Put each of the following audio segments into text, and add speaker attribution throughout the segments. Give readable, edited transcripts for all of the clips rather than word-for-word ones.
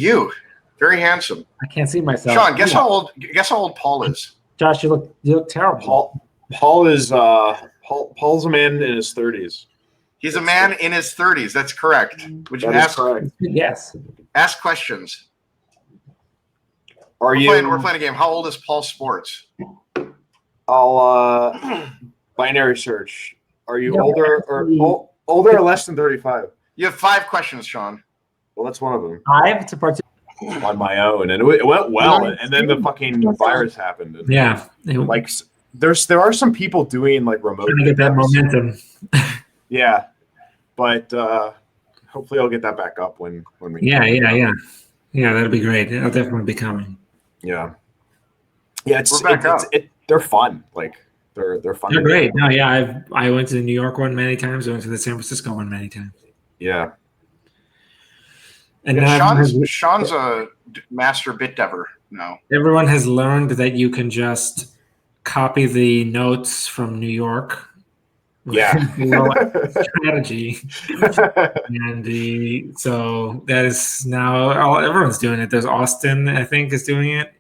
Speaker 1: You, very handsome.
Speaker 2: I can't see myself.
Speaker 1: Sean, guess how old Paul is.
Speaker 2: Josh, you look terrible.
Speaker 3: Paul's a man in his 30s.
Speaker 1: He's a man in his 30s. That's correct. Would you ask?
Speaker 2: Yes.
Speaker 1: Ask questions.
Speaker 3: We're
Speaker 1: playing a game. How old is Paul Sports?
Speaker 3: I'll binary search. Are you older or less than 35?
Speaker 1: You have 5 questions, Sean.
Speaker 3: Well, that's one of them.
Speaker 2: 5 to participate.
Speaker 3: On my own, and it went well, and then the fucking virus happened. And
Speaker 2: yeah,
Speaker 3: like there are some people doing like remote.
Speaker 2: Trying to get that momentum.
Speaker 3: Yeah, but hopefully I'll get that back up when we.
Speaker 2: Yeah. That'll be great. It'll definitely be coming.
Speaker 3: Yeah. They're fun. Like they're fun.
Speaker 2: They're great. No, yeah, I went to the New York one many times. I went to the San Francisco one many times.
Speaker 3: Yeah.
Speaker 1: And Sean's a master bit dever now.
Speaker 2: Everyone has learned that you can just copy the notes from New York.
Speaker 3: Yeah.
Speaker 2: Strategy. And so that is now everyone's doing it. There's Austin, I think, is doing it.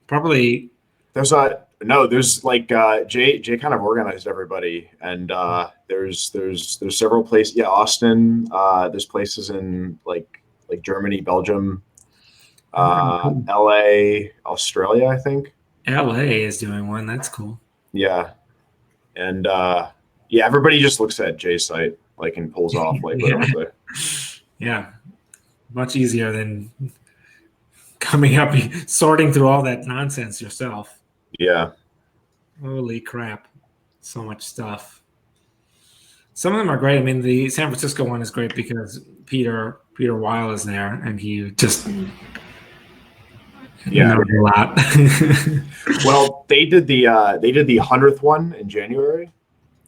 Speaker 2: Probably.
Speaker 3: There's like Jay kind of organized everybody, and there's several places. Yeah, Austin. There's places in like Germany, Belgium, LA, Australia, I think.
Speaker 2: LA is doing one. That's cool.
Speaker 3: Yeah. And everybody just looks at Jay's site and pulls off whatever's there.
Speaker 2: Yeah. Much easier than coming up sorting through all that nonsense yourself.
Speaker 3: Yeah.
Speaker 2: Holy crap. So much stuff. Some of them are great. I mean, the San Francisco one is great because Peter Weil is there, and he just knows a lot.
Speaker 3: Well, they did the 100th one in January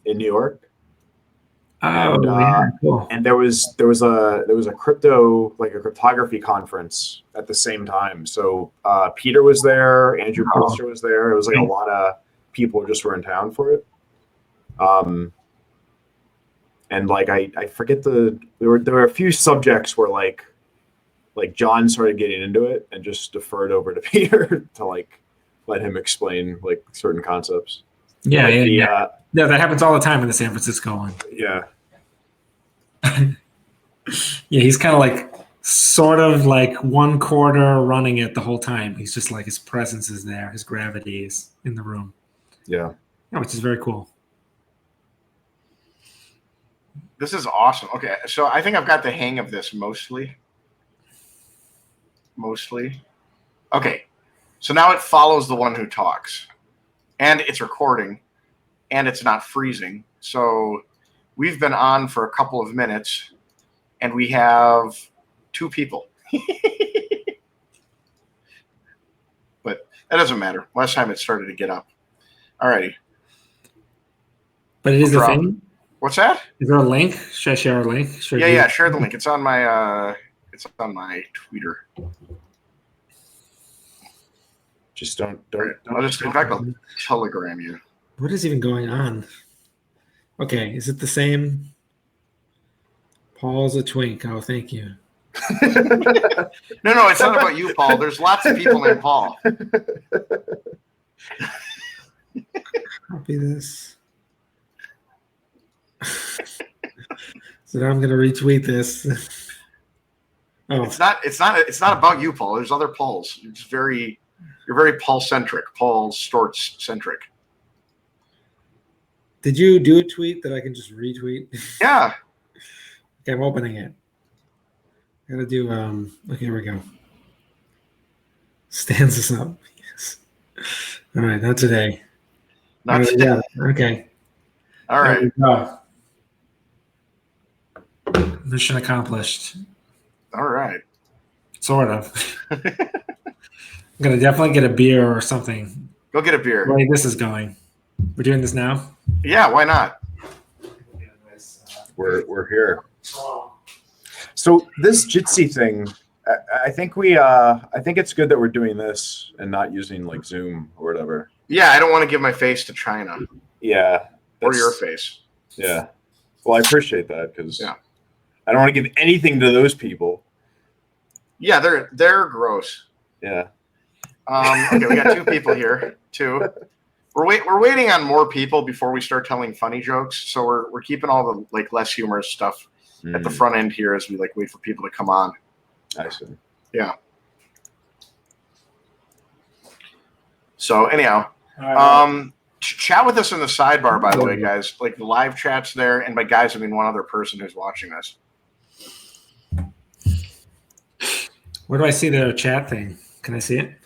Speaker 3: in New York.
Speaker 2: Cool.
Speaker 3: And there was a cryptography conference at the same time. So Peter was there, Andrew Poster was there. It was a lot of people just were in town for it. And I forget there were a few subjects where like John started getting into it and just deferred over to Peter to let him explain certain concepts.
Speaker 2: Yeah, yeah, that happens all the time in the San Francisco one.
Speaker 3: Yeah.
Speaker 2: Yeah, he's kind of sort of one quarter running it the whole time. He's just his presence is there, his gravity is in the room.
Speaker 3: Yeah,
Speaker 1: which is very cool. This is awesome. Okay, so I think I've got the hang of this mostly. Okay, so now it follows the one who talks, and it's recording, and it's not freezing. So we've been on for a couple of minutes, and we have 2 people. But that doesn't matter. Last time it started to get up. Alrighty.
Speaker 2: But it is a thing?
Speaker 1: What's that?
Speaker 2: Is there a link? Should I share a link?
Speaker 1: Yeah, share the link. It's on my Twitter.
Speaker 3: Just don't.
Speaker 1: I'll just in fact I'll telegram you.
Speaker 2: What is even going on? Okay, is it the same? Paul's a twink. Oh, thank you.
Speaker 1: No, it's not about you, Paul. There's lots of people named Paul.
Speaker 2: Copy this. So now I'm going to retweet this. Oh,
Speaker 1: it's not about you, Paul. There's other Pauls. You're very Paul-centric, Paul Stortz-centric.
Speaker 2: Did you do a tweet that I can just retweet?
Speaker 1: Yeah.
Speaker 2: Okay, I'm opening it. I gotta do okay, here we go. Stands us up. Yes. All right, not today.
Speaker 1: Not today.
Speaker 2: Yeah. Okay.
Speaker 1: All right.
Speaker 2: Mission accomplished.
Speaker 1: All right.
Speaker 2: Sort of. I'm gonna definitely get a beer or something.
Speaker 1: Go get a beer.
Speaker 2: The way this is going. We're doing this now?
Speaker 1: Yeah, why not?
Speaker 3: We're here. So this Jitsi thing, I think it's good that we're doing this and not using Zoom or whatever.
Speaker 1: Yeah, I don't want to give my face to China.
Speaker 3: Yeah.
Speaker 1: Or your face.
Speaker 3: Yeah. Well, I appreciate that because
Speaker 1: I
Speaker 3: don't want to give anything to those people.
Speaker 1: Yeah, they're gross.
Speaker 3: Yeah.
Speaker 1: Okay, we got 2 people here. 2. We're waiting on more people before we start telling funny jokes. So we're keeping all the like less humorous stuff at the front end here as we like wait for people to come on.
Speaker 3: I see.
Speaker 1: Yeah. So anyhow, chat with us in the sidebar, by the way, guys. Like the live chat's there, and by guys I mean one other person who's watching this.
Speaker 2: Where do I see the chat thing? Can I see it?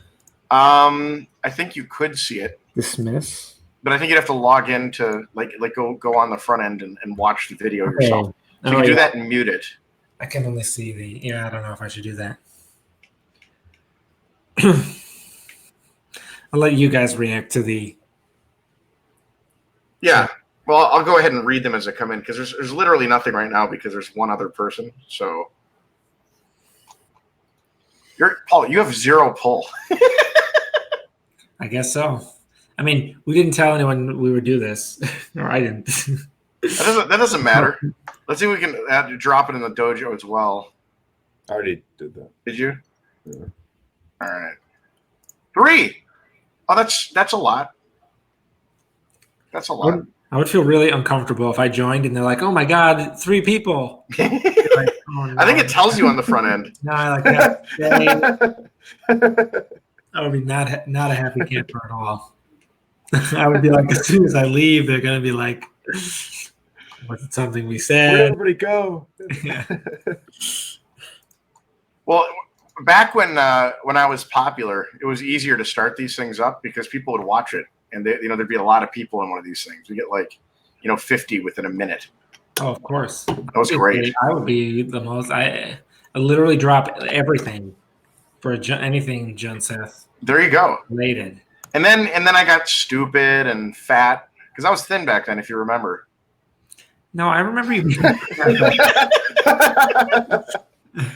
Speaker 1: I think you could see it,
Speaker 2: Dismiss.
Speaker 1: but I think you'd have to log in to like go on the front end and watch the video yourself. So you can do that and mute it.
Speaker 2: I can only see the. Yeah, I don't know if I should do that. I'll let you guys react to the.
Speaker 1: Yeah. Well, I'll go ahead and read them as they come in because there's literally nothing right now because there's one other person. So, Paul, you have 0 pull.
Speaker 2: I guess so. I mean, we didn't tell anyone we would do this, or I didn't.
Speaker 1: That doesn't matter. Let's see if we can drop it in the dojo as well.
Speaker 3: I already did that.
Speaker 1: Did you?
Speaker 3: Yeah.
Speaker 1: All right. 3. Oh, that's a lot. That's a lot.
Speaker 2: I would feel really uncomfortable if I joined and they're like, "Oh my God, 3 people." Like, oh, no.
Speaker 1: I think it tells you on the front end.
Speaker 2: No, like that. I would be not a happy camper at all. I would be like, as soon as I leave, they're gonna be like, "Was it something we said?"
Speaker 3: Where'd everybody go?
Speaker 2: Yeah.
Speaker 1: Well, back when I was popular, it was easier to start these things up because people would watch it, and there'd be a lot of people in one of these things. We get 50 within a minute.
Speaker 2: Oh, of course.
Speaker 1: That was great.
Speaker 2: I would be the most. I literally drop everything for anything John Seth
Speaker 1: There you go.
Speaker 2: related.
Speaker 1: And then I got stupid and fat because I was thin back then, if you remember.
Speaker 2: No, I remember you.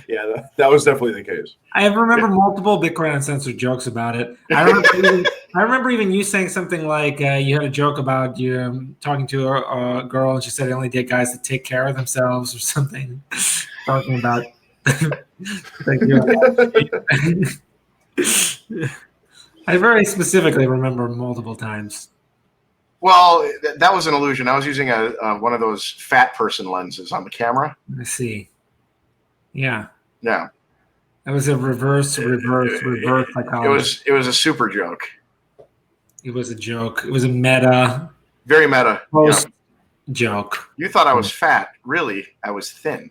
Speaker 3: Yeah, that was definitely the case.
Speaker 2: I remember multiple Bitcoin Uncensored jokes about it. I remember even you saying something like you had a joke about you talking to a girl and she said they only date guys that take care of themselves or something. Talking about. I very specifically remember multiple times.
Speaker 1: Well, that was an illusion. I was using one of those fat person lenses on the camera.
Speaker 2: I see. Yeah.
Speaker 1: Yeah.
Speaker 2: It was a reverse psychology.
Speaker 1: It was a super joke.
Speaker 2: It was a joke. It was a meta.
Speaker 1: Very meta.
Speaker 2: Post joke.
Speaker 1: You thought I was fat. Really, I was thin.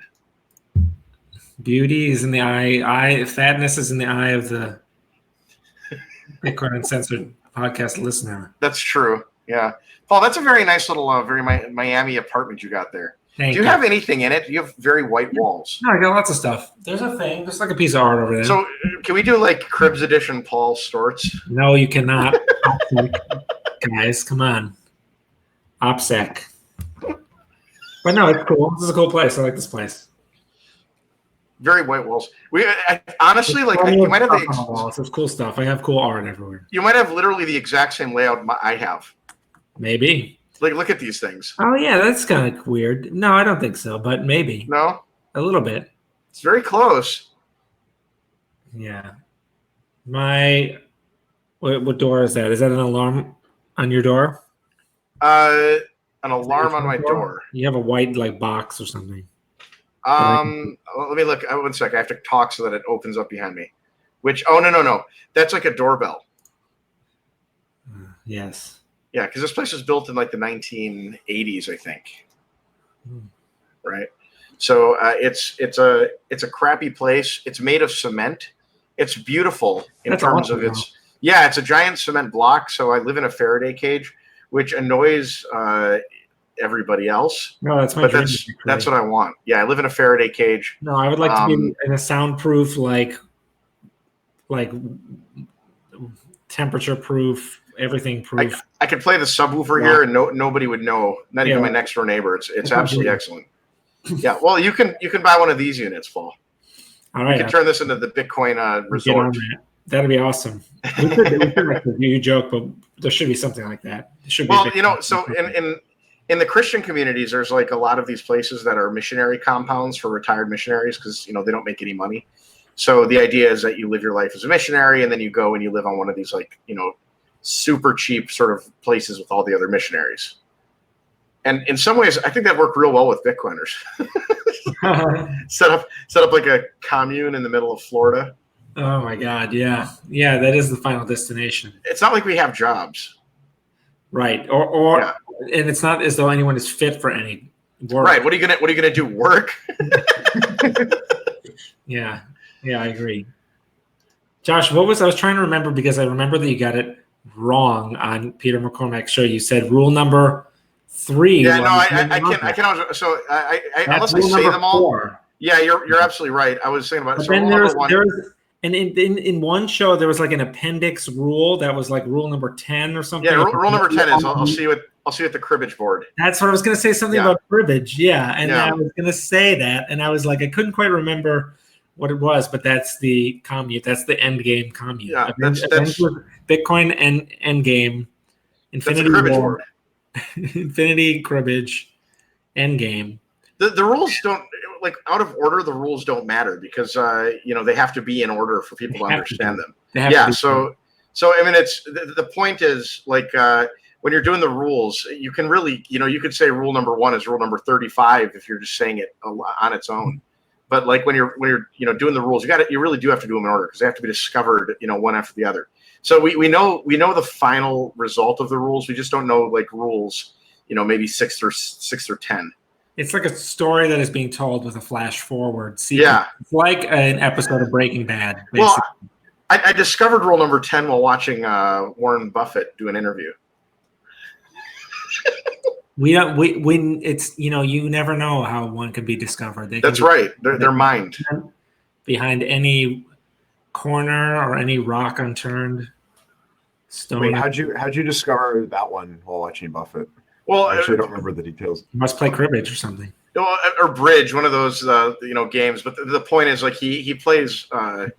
Speaker 2: Beauty is in the eye. Fatness is in the eye of the Bitcoin Uncensored podcast listener.
Speaker 1: That's true. Yeah. Paul, that's a very nice little, very Miami apartment you got there. Do you have anything in it? You have very white walls.
Speaker 2: No, I got lots of stuff. There's a thing. There's like a piece of art over there.
Speaker 1: So can we do like Cribs Edition Paul Storts?
Speaker 2: No, you cannot. Guys, come on. OPSEC. But no, it's cool. This is a cool place. I like this place.
Speaker 1: Very white walls. Honestly, like you might have
Speaker 2: the walls. There's cool stuff. I have cool art everywhere.
Speaker 1: You might have literally the exact same layout I have.
Speaker 2: Maybe.
Speaker 1: Like, look at these things.
Speaker 2: Oh yeah, that's kind of weird. No, I don't think so, but maybe.
Speaker 1: No,
Speaker 2: a little bit.
Speaker 1: It's very close.
Speaker 2: Yeah. What door is that? Is that an alarm on your door?
Speaker 1: An alarm on my door.
Speaker 2: You have a white box or something.
Speaker 1: Let me look. 1 sec. I have to talk so that it opens up behind me. No. That's like a doorbell.
Speaker 2: Yes.
Speaker 1: Yeah, because this place was built in like the 1980s, I think. Right. So it's a crappy place. It's made of cement. It's beautiful in terms of its. Yeah, it's a giant cement block. So I live in a Faraday cage, which annoys everybody else.
Speaker 2: No, that's my dream.
Speaker 1: That's what I want. Yeah, I live in a Faraday cage.
Speaker 2: No, I would like to be in a soundproof, like temperature proof, everything proof.
Speaker 1: I could play the subwoofer here, and nobody would know. Not even my next door neighbor. It's absolutely excellent. Yeah, well, you can buy one of these units, Paul.
Speaker 2: All right,
Speaker 1: you can turn this into the Bitcoin resort.
Speaker 2: That'd be awesome. We could like review joke, but there should be something like that. It should be.
Speaker 1: Well, so in the Christian communities, there's like a lot of these places that are missionary compounds for retired missionaries because they don't make any money. So the idea is that you live your life as a missionary, and then you go and you live on one of these super cheap sort of places with all the other missionaries. And in some ways, I think that worked real well with Bitcoiners. set up like a commune in the middle of Florida.
Speaker 2: Oh my God, yeah, that is the final destination.
Speaker 1: It's not like we have jobs,
Speaker 2: right? Or and it's not as though anyone is fit for any work.
Speaker 1: Right? What are you gonna do? Work?
Speaker 2: Yeah, I agree. Josh, I was trying to remember because I remember that you got it wrong on Peter McCormack's show. You said rule number 3.
Speaker 1: Yeah, no, I can't. So unless I say them all.
Speaker 2: 4.
Speaker 1: Yeah, you're absolutely right. I was saying about
Speaker 2: but
Speaker 1: so
Speaker 2: then
Speaker 1: rule number 1.
Speaker 2: And in one show there was like an appendix rule that was like rule number 10 or something.
Speaker 1: Yeah, rule number 10 is I'll see you at the cribbage board.
Speaker 2: That's what I was going to say, something about cribbage. Yeah, and I was going to say that, and I was like, I couldn't quite remember what it was, but that's the commute. That's the end game commute.
Speaker 1: Yeah, that's
Speaker 2: Bitcoin and end game. Infinity
Speaker 1: cribbage
Speaker 2: war,
Speaker 1: board.
Speaker 2: Infinity cribbage, end game.
Speaker 1: The rules don't out of order. The rules don't matter because they have to be in order for people to understand them. Yeah. So I mean, it's the point is when you're doing the rules, you can really you could say rule number 1 is rule number 35 if you're just saying it on its own. But when you're doing the rules, you really do have to do them in order because they have to be discovered one after the other. So we know the final result of the rules. We just don't know rules maybe 6 or 10.
Speaker 2: It's like a story that is being told with a flash forward.
Speaker 1: Yeah.
Speaker 2: It's like an episode of Breaking Bad. Basically.
Speaker 1: Well, I discovered rule number 10 while watching Warren Buffett do an interview.
Speaker 2: It's you never know how one can be discovered.
Speaker 1: That's right. Their mind.
Speaker 2: Behind any corner or any rock unturned stone.
Speaker 3: Wait, how'd you discover that one while watching Buffett?
Speaker 1: Well,
Speaker 3: I actually don't remember the details.
Speaker 2: You must play cribbage or something.
Speaker 1: Or bridge, one of those games. But the point is he plays an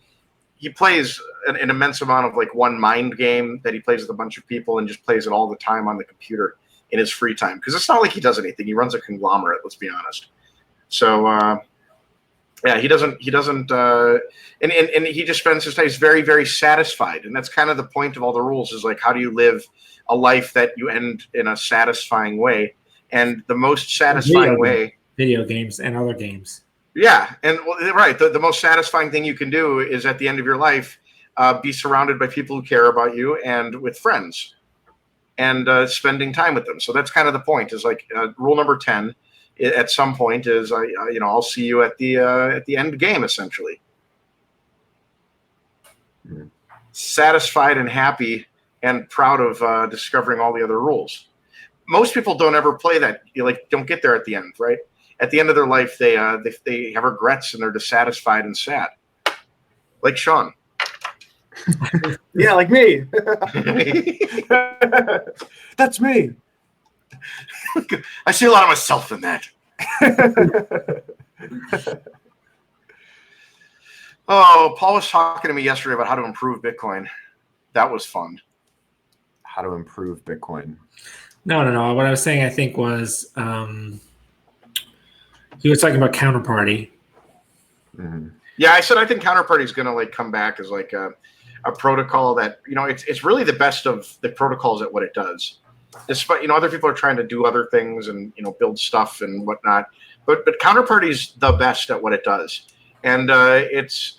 Speaker 1: immense amount of one mind game that he plays with a bunch of people and just plays it all the time on the computer in his free time because it's not like he does anything. He runs a conglomerate. Let's be honest. So he doesn't and he just spends his days very, very satisfied, and that's kind of the point of all the rules is how do you live a life that you end in a satisfying way, and the most satisfying way.
Speaker 2: Video games and other games.
Speaker 1: Yeah, and right, the most satisfying thing you can do is at the end of your life, be surrounded by people who care about you and with friends, and spending time with them. So that's kind of the point. Is rule number 10 at some point is I'll see you at the end game essentially. Mm-hmm. Satisfied and happy and proud of discovering all the other rules. Most people don't ever play that. Don't get there at the end, right? At the end of their life, they have regrets and they're dissatisfied and sad. Like Sean.
Speaker 3: Yeah, like me. That's me.
Speaker 1: I see a lot of myself in that. Oh, Paul was talking to me yesterday about how to improve Bitcoin. That was fun.
Speaker 3: How to improve Bitcoin.
Speaker 2: No. What I was saying, I think, was he was talking about Counterparty.
Speaker 1: Mm-hmm. Yeah, I said I think Counterparty is going to come back as a protocol that it's really the best of the protocols at what it does. Despite other people are trying to do other things and build stuff and whatnot, but Counterparty's the best at what it does, and it's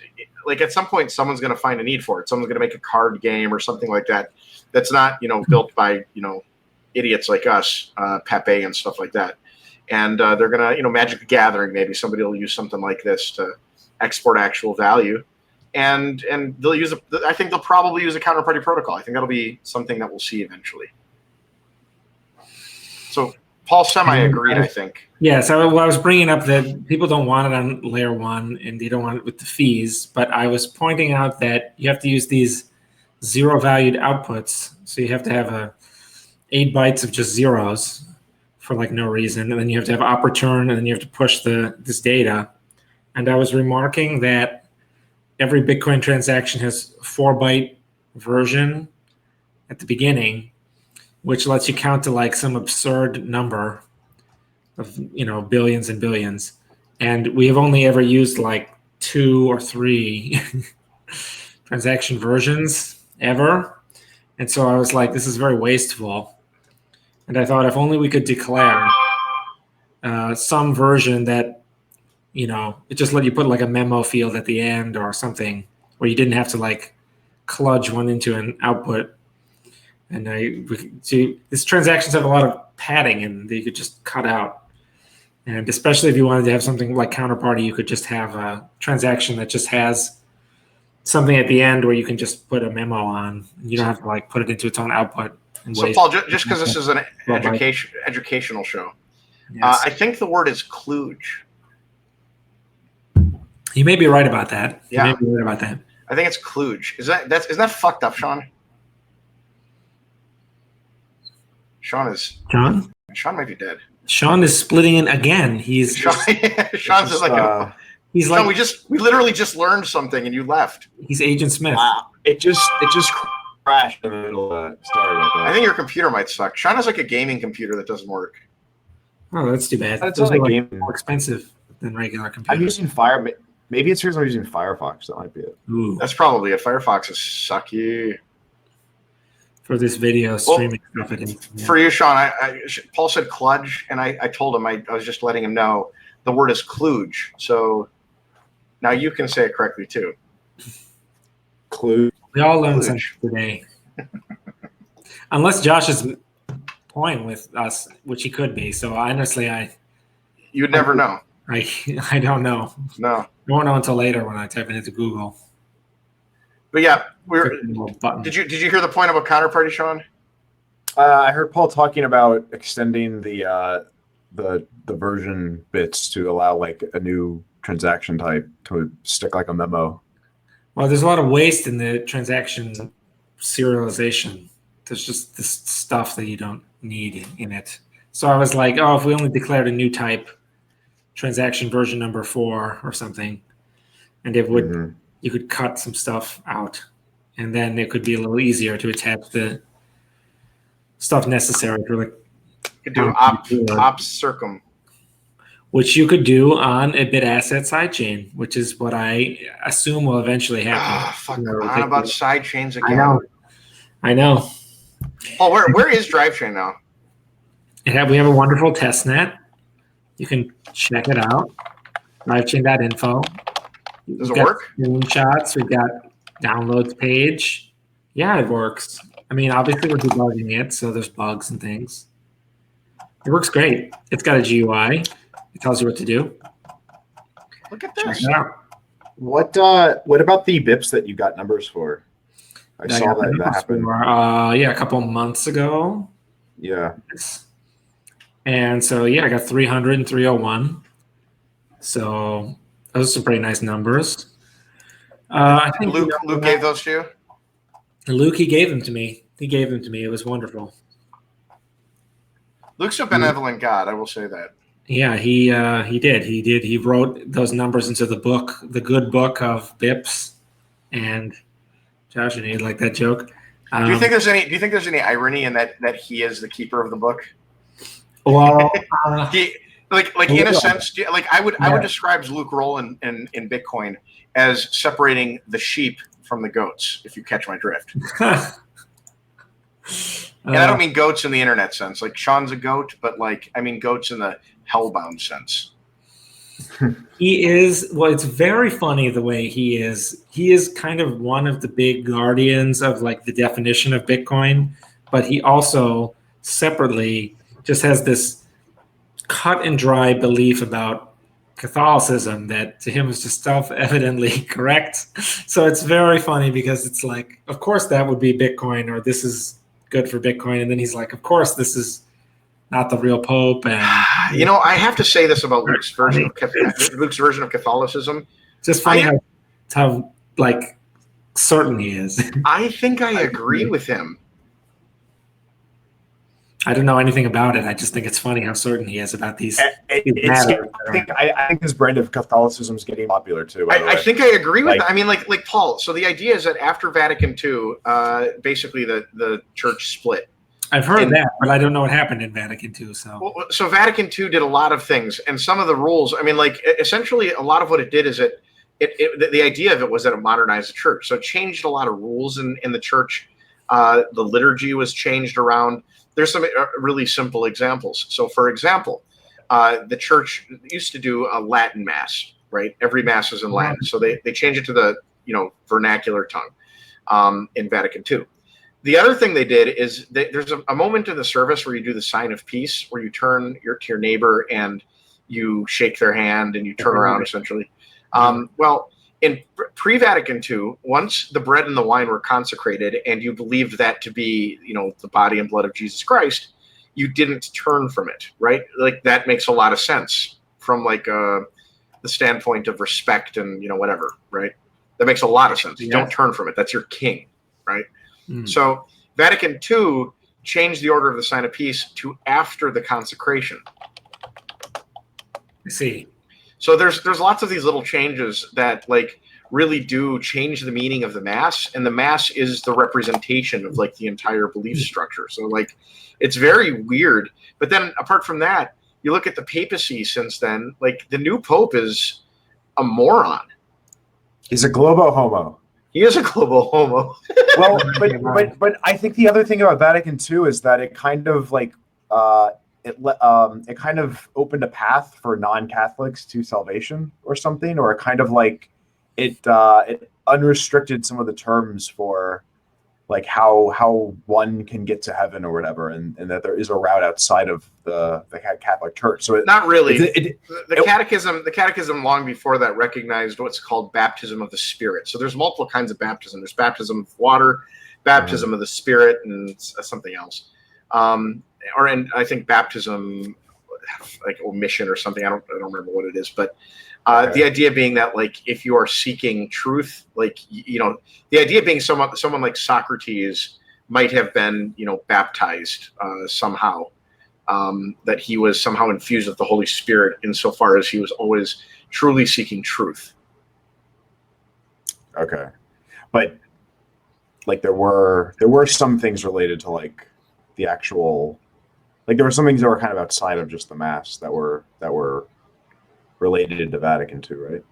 Speaker 1: at some point someone's going to find a need for it. Someone's going to make a card game or something like that that's not built by idiots like us, Pepe and stuff like that, and they're going to Magic the Gathering, maybe somebody will use something like this to export actual value, and they'll use I think they'll probably use a Counterparty protocol. I think that'll be something that we'll see eventually. So Paul semi-agreed, I think.
Speaker 2: Yeah, so I was bringing up that people don't want it on layer 1 and they don't want it with the fees, but I was pointing out that you have to use these zero-valued outputs. So you have to have 8 bytes of just zeros for no reason, and then you have to have op return, and then you have to push this data. And I was remarking that every Bitcoin transaction has 4-byte version at the beginning, which lets you count to some absurd number of billions and billions, and we have only ever used 2 or 3 transaction versions ever. And so I was like, this is very wasteful. And I thought if only we could declare some version that, it just let you put like a memo field at the end or something where you didn't have to like kludge one into an output. And these transactions have a lot of padding and that you could just cut out. And especially if you wanted to have something like counterparty, you could just have a transaction that just has something at the end where you can just put a memo on. You don't have to like put it into its own output.
Speaker 1: So Paul, just because this is an educational show,
Speaker 2: Yes.
Speaker 1: I think the word is kludge.
Speaker 2: You may be right about that.
Speaker 1: Yeah.
Speaker 2: You may be right about that.
Speaker 1: I think it's kludge. Isn't that fucked up, Sean? Sean might be dead.
Speaker 2: Sean is splitting it again. He's
Speaker 1: Sean's just like
Speaker 2: he's
Speaker 1: Sean,
Speaker 2: like
Speaker 1: we literally just learned something and you left.
Speaker 2: he's Agent Smith.
Speaker 3: Wow. It just crashed in the middle of that. Sorry about that.
Speaker 1: I think your computer might suck. Sean has like a gaming computer that doesn't work.
Speaker 2: Oh, that's too bad.
Speaker 3: That's
Speaker 2: Those
Speaker 3: not
Speaker 2: are
Speaker 3: a
Speaker 2: like
Speaker 3: game.
Speaker 2: more expensive than regular
Speaker 3: I'm
Speaker 2: computers.
Speaker 3: using Fire. Maybe it's because I'm using Firefox. That might be it.
Speaker 2: Ooh,
Speaker 1: That's probably it. Firefox is sucky.
Speaker 2: for this video streaming stuff. It is. Yeah.
Speaker 1: For you, Sean, Paul said kludge, and I told him I was just letting him know the word is kludge. So now you can say it correctly too.
Speaker 3: Clue.
Speaker 2: We all learned something today. Unless Josh is playing with us, which he could be. So honestly,
Speaker 1: You'd never know.
Speaker 2: I don't know.
Speaker 1: No.
Speaker 2: I won't know until later when I type it into Google.
Speaker 1: But yeah,
Speaker 2: Did
Speaker 1: did you hear the point about counterparty, Sean?
Speaker 3: I heard Paul talking about extending the version bits to allow like a new transaction type to stick like a memo.
Speaker 2: Well, there's a lot of waste in the transaction serialization. There's just this stuff that you don't need in it. So I was like, if we only declared a new type, transaction version number 4 or something, and it would you could cut some stuff out, and then it could be a little easier to attach the stuff necessary for like
Speaker 1: You could do op circum.
Speaker 2: which you could do on a bit asset sidechain, which is what I assume will eventually happen.
Speaker 1: Fuck on about side chains again.
Speaker 2: I know.
Speaker 1: Oh, where is DriveChain now?
Speaker 2: We have a wonderful test net. You can check it out. DriveChain.info.
Speaker 1: Does it work?
Speaker 2: Screenshots. We've got downloads page. Yeah, it works. I mean, obviously we're debugging it, so there's bugs and things. It works great. It's got a GUI. It tells you what to do.
Speaker 1: Look at
Speaker 2: Check
Speaker 1: this.
Speaker 2: it out.
Speaker 3: What about the BIPs that you got numbers for? I saw that happen.
Speaker 2: A couple months ago.
Speaker 3: Yeah.
Speaker 2: And so, I got 300 and 301. So those are some pretty nice numbers. I think
Speaker 1: Luke gave those to you?
Speaker 2: Luke, he gave them to me. It was wonderful.
Speaker 1: Luke's a benevolent God, I will say that.
Speaker 2: Yeah, he did. He wrote those numbers into the book, the good book of BIPs. And Josh, you like that joke?
Speaker 1: Do you think there's any irony in that he is the keeper of the book?
Speaker 2: Well,
Speaker 1: he in a sense, I would describe Luke Roll in Bitcoin as separating the sheep from the goats, if you catch my drift. And I don't mean goats in the internet sense. Like Sean's a goat, but I mean goats in the hellbound sense.
Speaker 2: He is. Well, it's very funny the way he is. He is kind of one of the big guardians of the definition of Bitcoin, but he also separately just has this cut and dry belief about Catholicism that to him is just self-evidently correct. So it's very funny because it's of course that would be Bitcoin, or this is good for Bitcoin, and then he's like, of course this is not the real Pope. And
Speaker 1: I have to say this about Luke's version of Catholicism.
Speaker 2: Just funny how certain he is.
Speaker 1: I think I agree with him.
Speaker 2: I don't know anything about it. I just think it's funny how certain he is about these matters.
Speaker 3: I think his brand of Catholicism is getting popular too.
Speaker 1: I think I agree with that. I mean, like Paul. So the idea is that after Vatican II, basically the church split.
Speaker 2: I've heard that, but I don't know what happened in Vatican II.
Speaker 1: So Vatican II did a lot of things, and some of the rules. I mean, essentially, a lot of what it did is it the idea of it was that it modernized the church. So it changed a lot of rules in the church. The liturgy was changed around. There's some really simple examples. So, for example, the church used to do a Latin mass, right? Every mass was in Latin. So they changed it to the vernacular tongue in Vatican II. The other thing they did is there's a moment in the service where you do the sign of peace, where you turn to your neighbor and you shake their hand and you turn around, essentially. Well, in pre-Vatican II, once the bread and the wine were consecrated and you believed that to be, the body and blood of Jesus Christ, you didn't turn from it, right? Like, that makes a lot of sense from the standpoint of respect and, whatever, right? That makes a lot of sense. You don't turn from it. That's your king, right? So Vatican II changed the order of the sign of peace to after the consecration.
Speaker 2: I see.
Speaker 1: So there's lots of these little changes that really do change the meaning of the mass, and the mass is the representation of the entire belief structure. So it's very weird. But then apart from that, you look at the papacy since then, the new pope is a moron.
Speaker 3: He's a globo homo.
Speaker 1: He is a global homo.
Speaker 3: Well, but I think the other thing about Vatican II is that it kind of it kind of opened a path for non-Catholics to salvation or something, or kind of it unrestricted some of the terms for how one can get to heaven or whatever, and that there is a route outside of the Catholic Church. So
Speaker 1: not really. The catechism long before that recognized what's called baptism of the Spirit. So there's multiple kinds of baptism. There's baptism of water, baptism of the Spirit, and something else. And I think baptism, omission or something. I don't remember what it is, but the idea being that if you are seeking truth, the idea being someone like Socrates might have been baptized somehow, that he was somehow infused with the Holy Spirit insofar as he was always truly seeking truth.
Speaker 3: Okay, but there were some things related to the actual, there were some things that were kind of outside of just the mass that were related to Vatican II, right?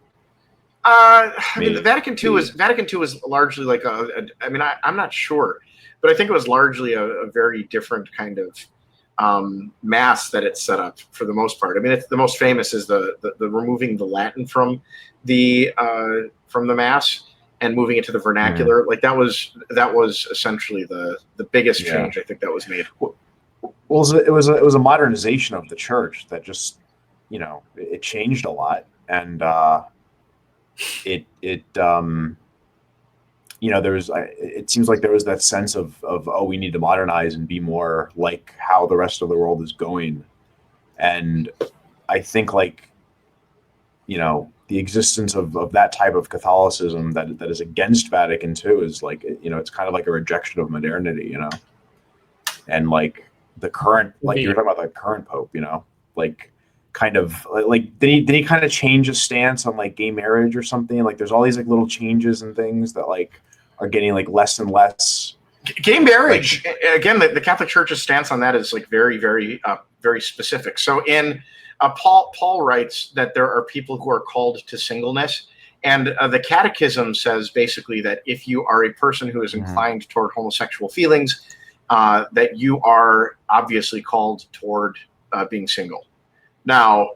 Speaker 1: I mean, the Vatican II was largely I'm not sure, but I think it was largely a very different kind of mass that it's set up for the most part. I mean, the most famous is the removing the Latin from the mass and moving it to the vernacular. That was essentially the biggest change I think that was made.
Speaker 3: Well, it was a modernization of the church that just it changed a lot, and it seems like there was that sense of we need to modernize and be more like how the rest of the world is going, and I think the existence of that type of Catholicism that is against Vatican II is it's kind of like a rejection of modernity, and the current you were talking about the current pope, kind of did he kind of change his stance on gay marriage or something? There's all these little changes and things that are getting less and less.
Speaker 1: Gay marriage, again, the Catholic Church's stance on that is very, very, very specific. So in Paul writes that there are people who are called to singleness, and the Catechism says basically that if you are a person who is inclined toward homosexual feelings, that you are obviously called toward being single. Now,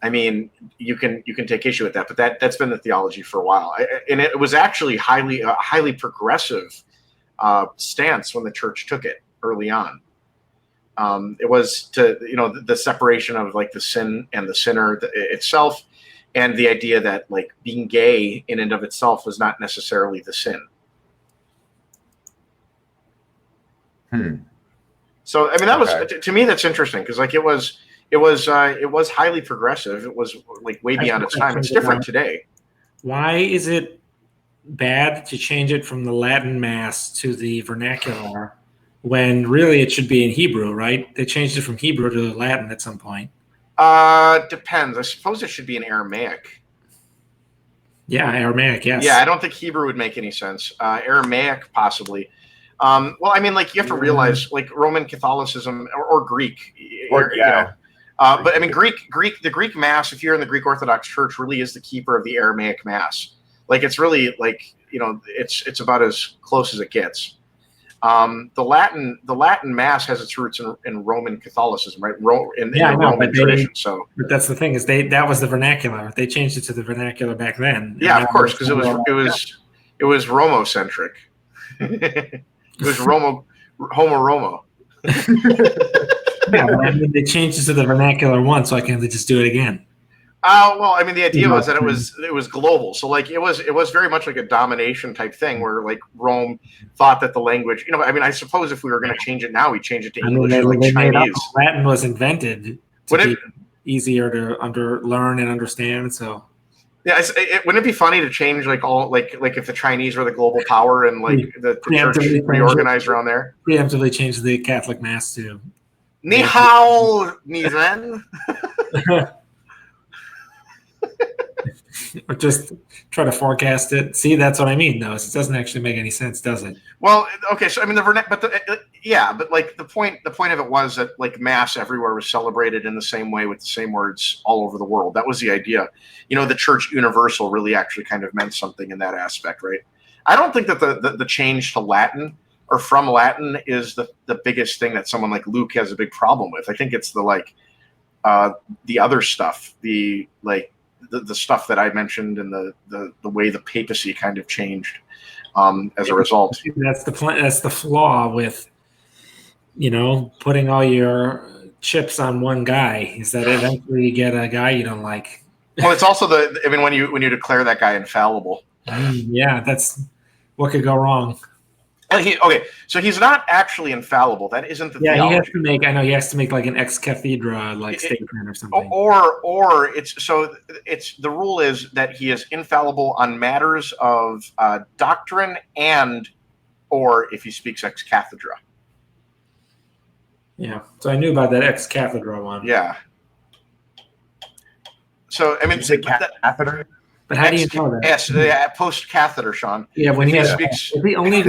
Speaker 1: I mean, you can take issue with that, but that's been the theology for a while, and it was actually highly progressive stance when the church took it early on. It was to the separation of the sin and the sinner itself, and the idea that being gay in and of itself was not necessarily the sin. So I mean, that was to me that's interesting, because it was highly progressive. It was way beyond its time. It's different today.
Speaker 2: Why is it bad to change it from the Latin Mass to the vernacular when really it should be in Hebrew, right? They changed it from Hebrew to Latin at some point.
Speaker 1: Depends. I suppose it should be in Aramaic.
Speaker 2: Yeah, Aramaic, yes.
Speaker 1: Yeah, I don't think Hebrew would make any sense. Aramaic, possibly. Well, I mean, you have to realize, Roman Catholicism or Greek, but I mean, the Greek Mass, if you're in the Greek Orthodox Church, really is the keeper of the Aramaic Mass. Like it's really like it's about as close as it gets. The Latin Mass has its roots in Roman Catholicism, right? In the Roman tradition. So,
Speaker 2: but that's the thing is that was the vernacular. They changed it to the vernacular back then.
Speaker 1: Yeah, of course, because it was Romo-centric. It was Homo Romo.
Speaker 2: Yeah, but I mean, they changed it to the vernacular once, so I can't just do it again.
Speaker 1: Well, I mean, the idea was that it was global. So like it was very much like a domination type thing where like Rome thought that the language, I mean, I suppose if we were going to change it now, we'd change it to English or like Chinese.
Speaker 2: Latin was invented to be easier to learn and understand. So
Speaker 1: yeah, wouldn't it be funny to change like if the Chinese were the global power and like the church reorganized around there?
Speaker 2: Preemptively change the Catholic Mass to
Speaker 1: Ni hao, ni ren.
Speaker 2: Or just try to forecast it. See, that's what I mean. No, it doesn't actually make any sense, does it?
Speaker 1: Well, okay. So I mean, but like the point of it was that like Mass everywhere was celebrated in the same way with the same words all over the world. That was the idea. The Church Universal really actually kind of meant something in that aspect, right? I don't think that the change to Latin or from Latin is the biggest thing that someone like Luke has a big problem with. I think it's the other stuff, the stuff that I mentioned and the way the papacy kind of changed as a result.
Speaker 2: That's the flaw with putting all your chips on one guy, is that eventually you get a guy you don't like.
Speaker 1: Well, it's also when you declare that guy infallible.
Speaker 2: Yeah, that's what could go wrong.
Speaker 1: So he's not actually infallible. That isn't the theology.
Speaker 2: He has to make like an ex cathedra statement or something.
Speaker 1: Or it's the rule is that he is infallible on matters of doctrine or if he speaks ex cathedra.
Speaker 2: Yeah. So I knew about that ex cathedra one.
Speaker 1: Yeah. So I mean,
Speaker 3: catheter.
Speaker 2: But how do you know that?
Speaker 1: Yes, post catheter, Sean.
Speaker 2: Yeah, when he speaks. Only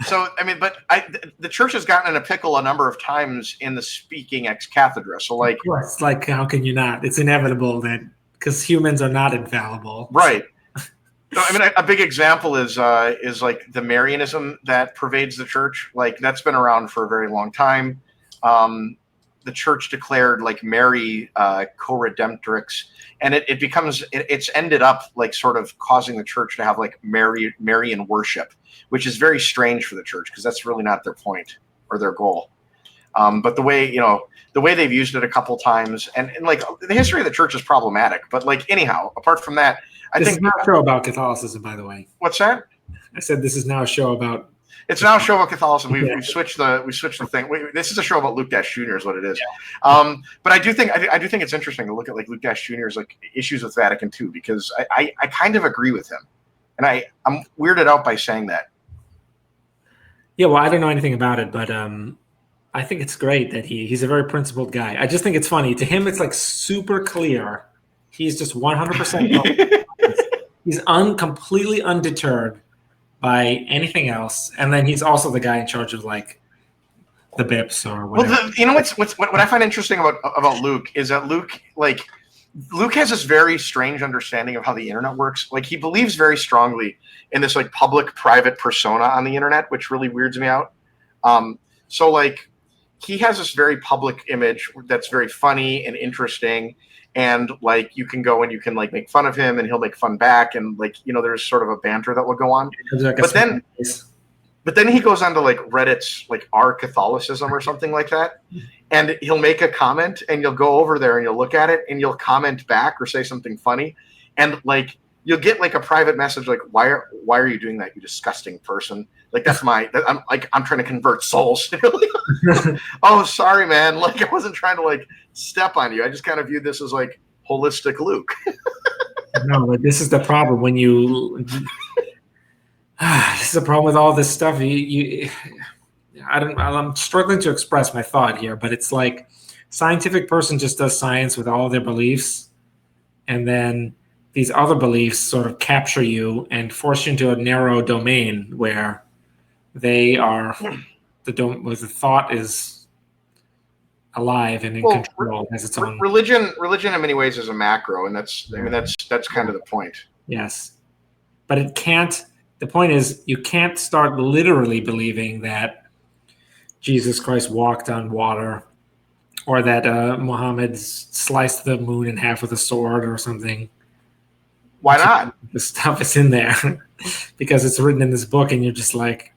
Speaker 1: So I mean, but the church has gotten in a pickle a number of times in the speaking ex cathedra. So like,
Speaker 2: of course, like how can you not? It's inevitable that because humans are not infallible,
Speaker 1: right? No, I mean, a big example is like the Marianism that pervades the church. Like that's been around for a very long time. The church declared like Mary co-redemptrix, and it's ended up like sort of causing the church to have like Marian worship, which is very strange for the church because that's really not their point or their goal. But the way they've used it a couple times, and like the history of the church is problematic. But like anyhow, apart from that,
Speaker 2: this is not a show about Catholicism, by the way.
Speaker 1: What's that?
Speaker 2: I said this is now a show about.
Speaker 1: It's now a show about Catholicism. We've switched the thing. This is a show about Luke Dash Jr. is what it is. Yeah. But I do think it's interesting to look at like Luke Dash Jr.'s like issues with Vatican II because I kind of agree with him, and I'm weirded out by saying that.
Speaker 2: Yeah, well, I don't know anything about it, but I think it's great that he's a very principled guy. I just think it's funny. To him, it's like super clear. He's just 100%. He's completely undeterred by anything else, and then he's also the guy in charge of like the bips or whatever.
Speaker 1: Well, what I find interesting about Luke is that Luke has this very strange understanding of how the internet works. Like he believes very strongly in this like public-private persona on the internet, which really weirds me out. So like he has this very public image that's very funny and interesting. And like you can go and you can like make fun of him and he'll make fun back and like there's sort of a banter that will go on. But then he goes on to like Reddit's like Our Catholicism or something like that, and he'll make a comment and you'll go over there and you'll look at it and you'll comment back or say something funny, and like you'll get like a private message like why are you doing that, you disgusting person? Like I'm trying to convert souls. Oh, sorry, man. Like I wasn't trying to like step on you. I just kind of viewed this as like holistic Luke.
Speaker 2: No, but this is the problem when you. This is the problem with all this stuff. I'm struggling to express my thought here, but it's like scientific person just does science with all their beliefs, and then these other beliefs sort of capture you and force you into a narrow domain where they are where the thought is alive and in
Speaker 1: Well,
Speaker 2: control, has its own.
Speaker 1: Religion in many ways is a macro, and that's kind of the point.
Speaker 2: Yes, but it can't. The point is, you can't start literally believing that Jesus Christ walked on water, or that Muhammad sliced the moon in half with a sword or something.
Speaker 1: Why not?
Speaker 2: The stuff is in there because it's written in this book, and you're just like,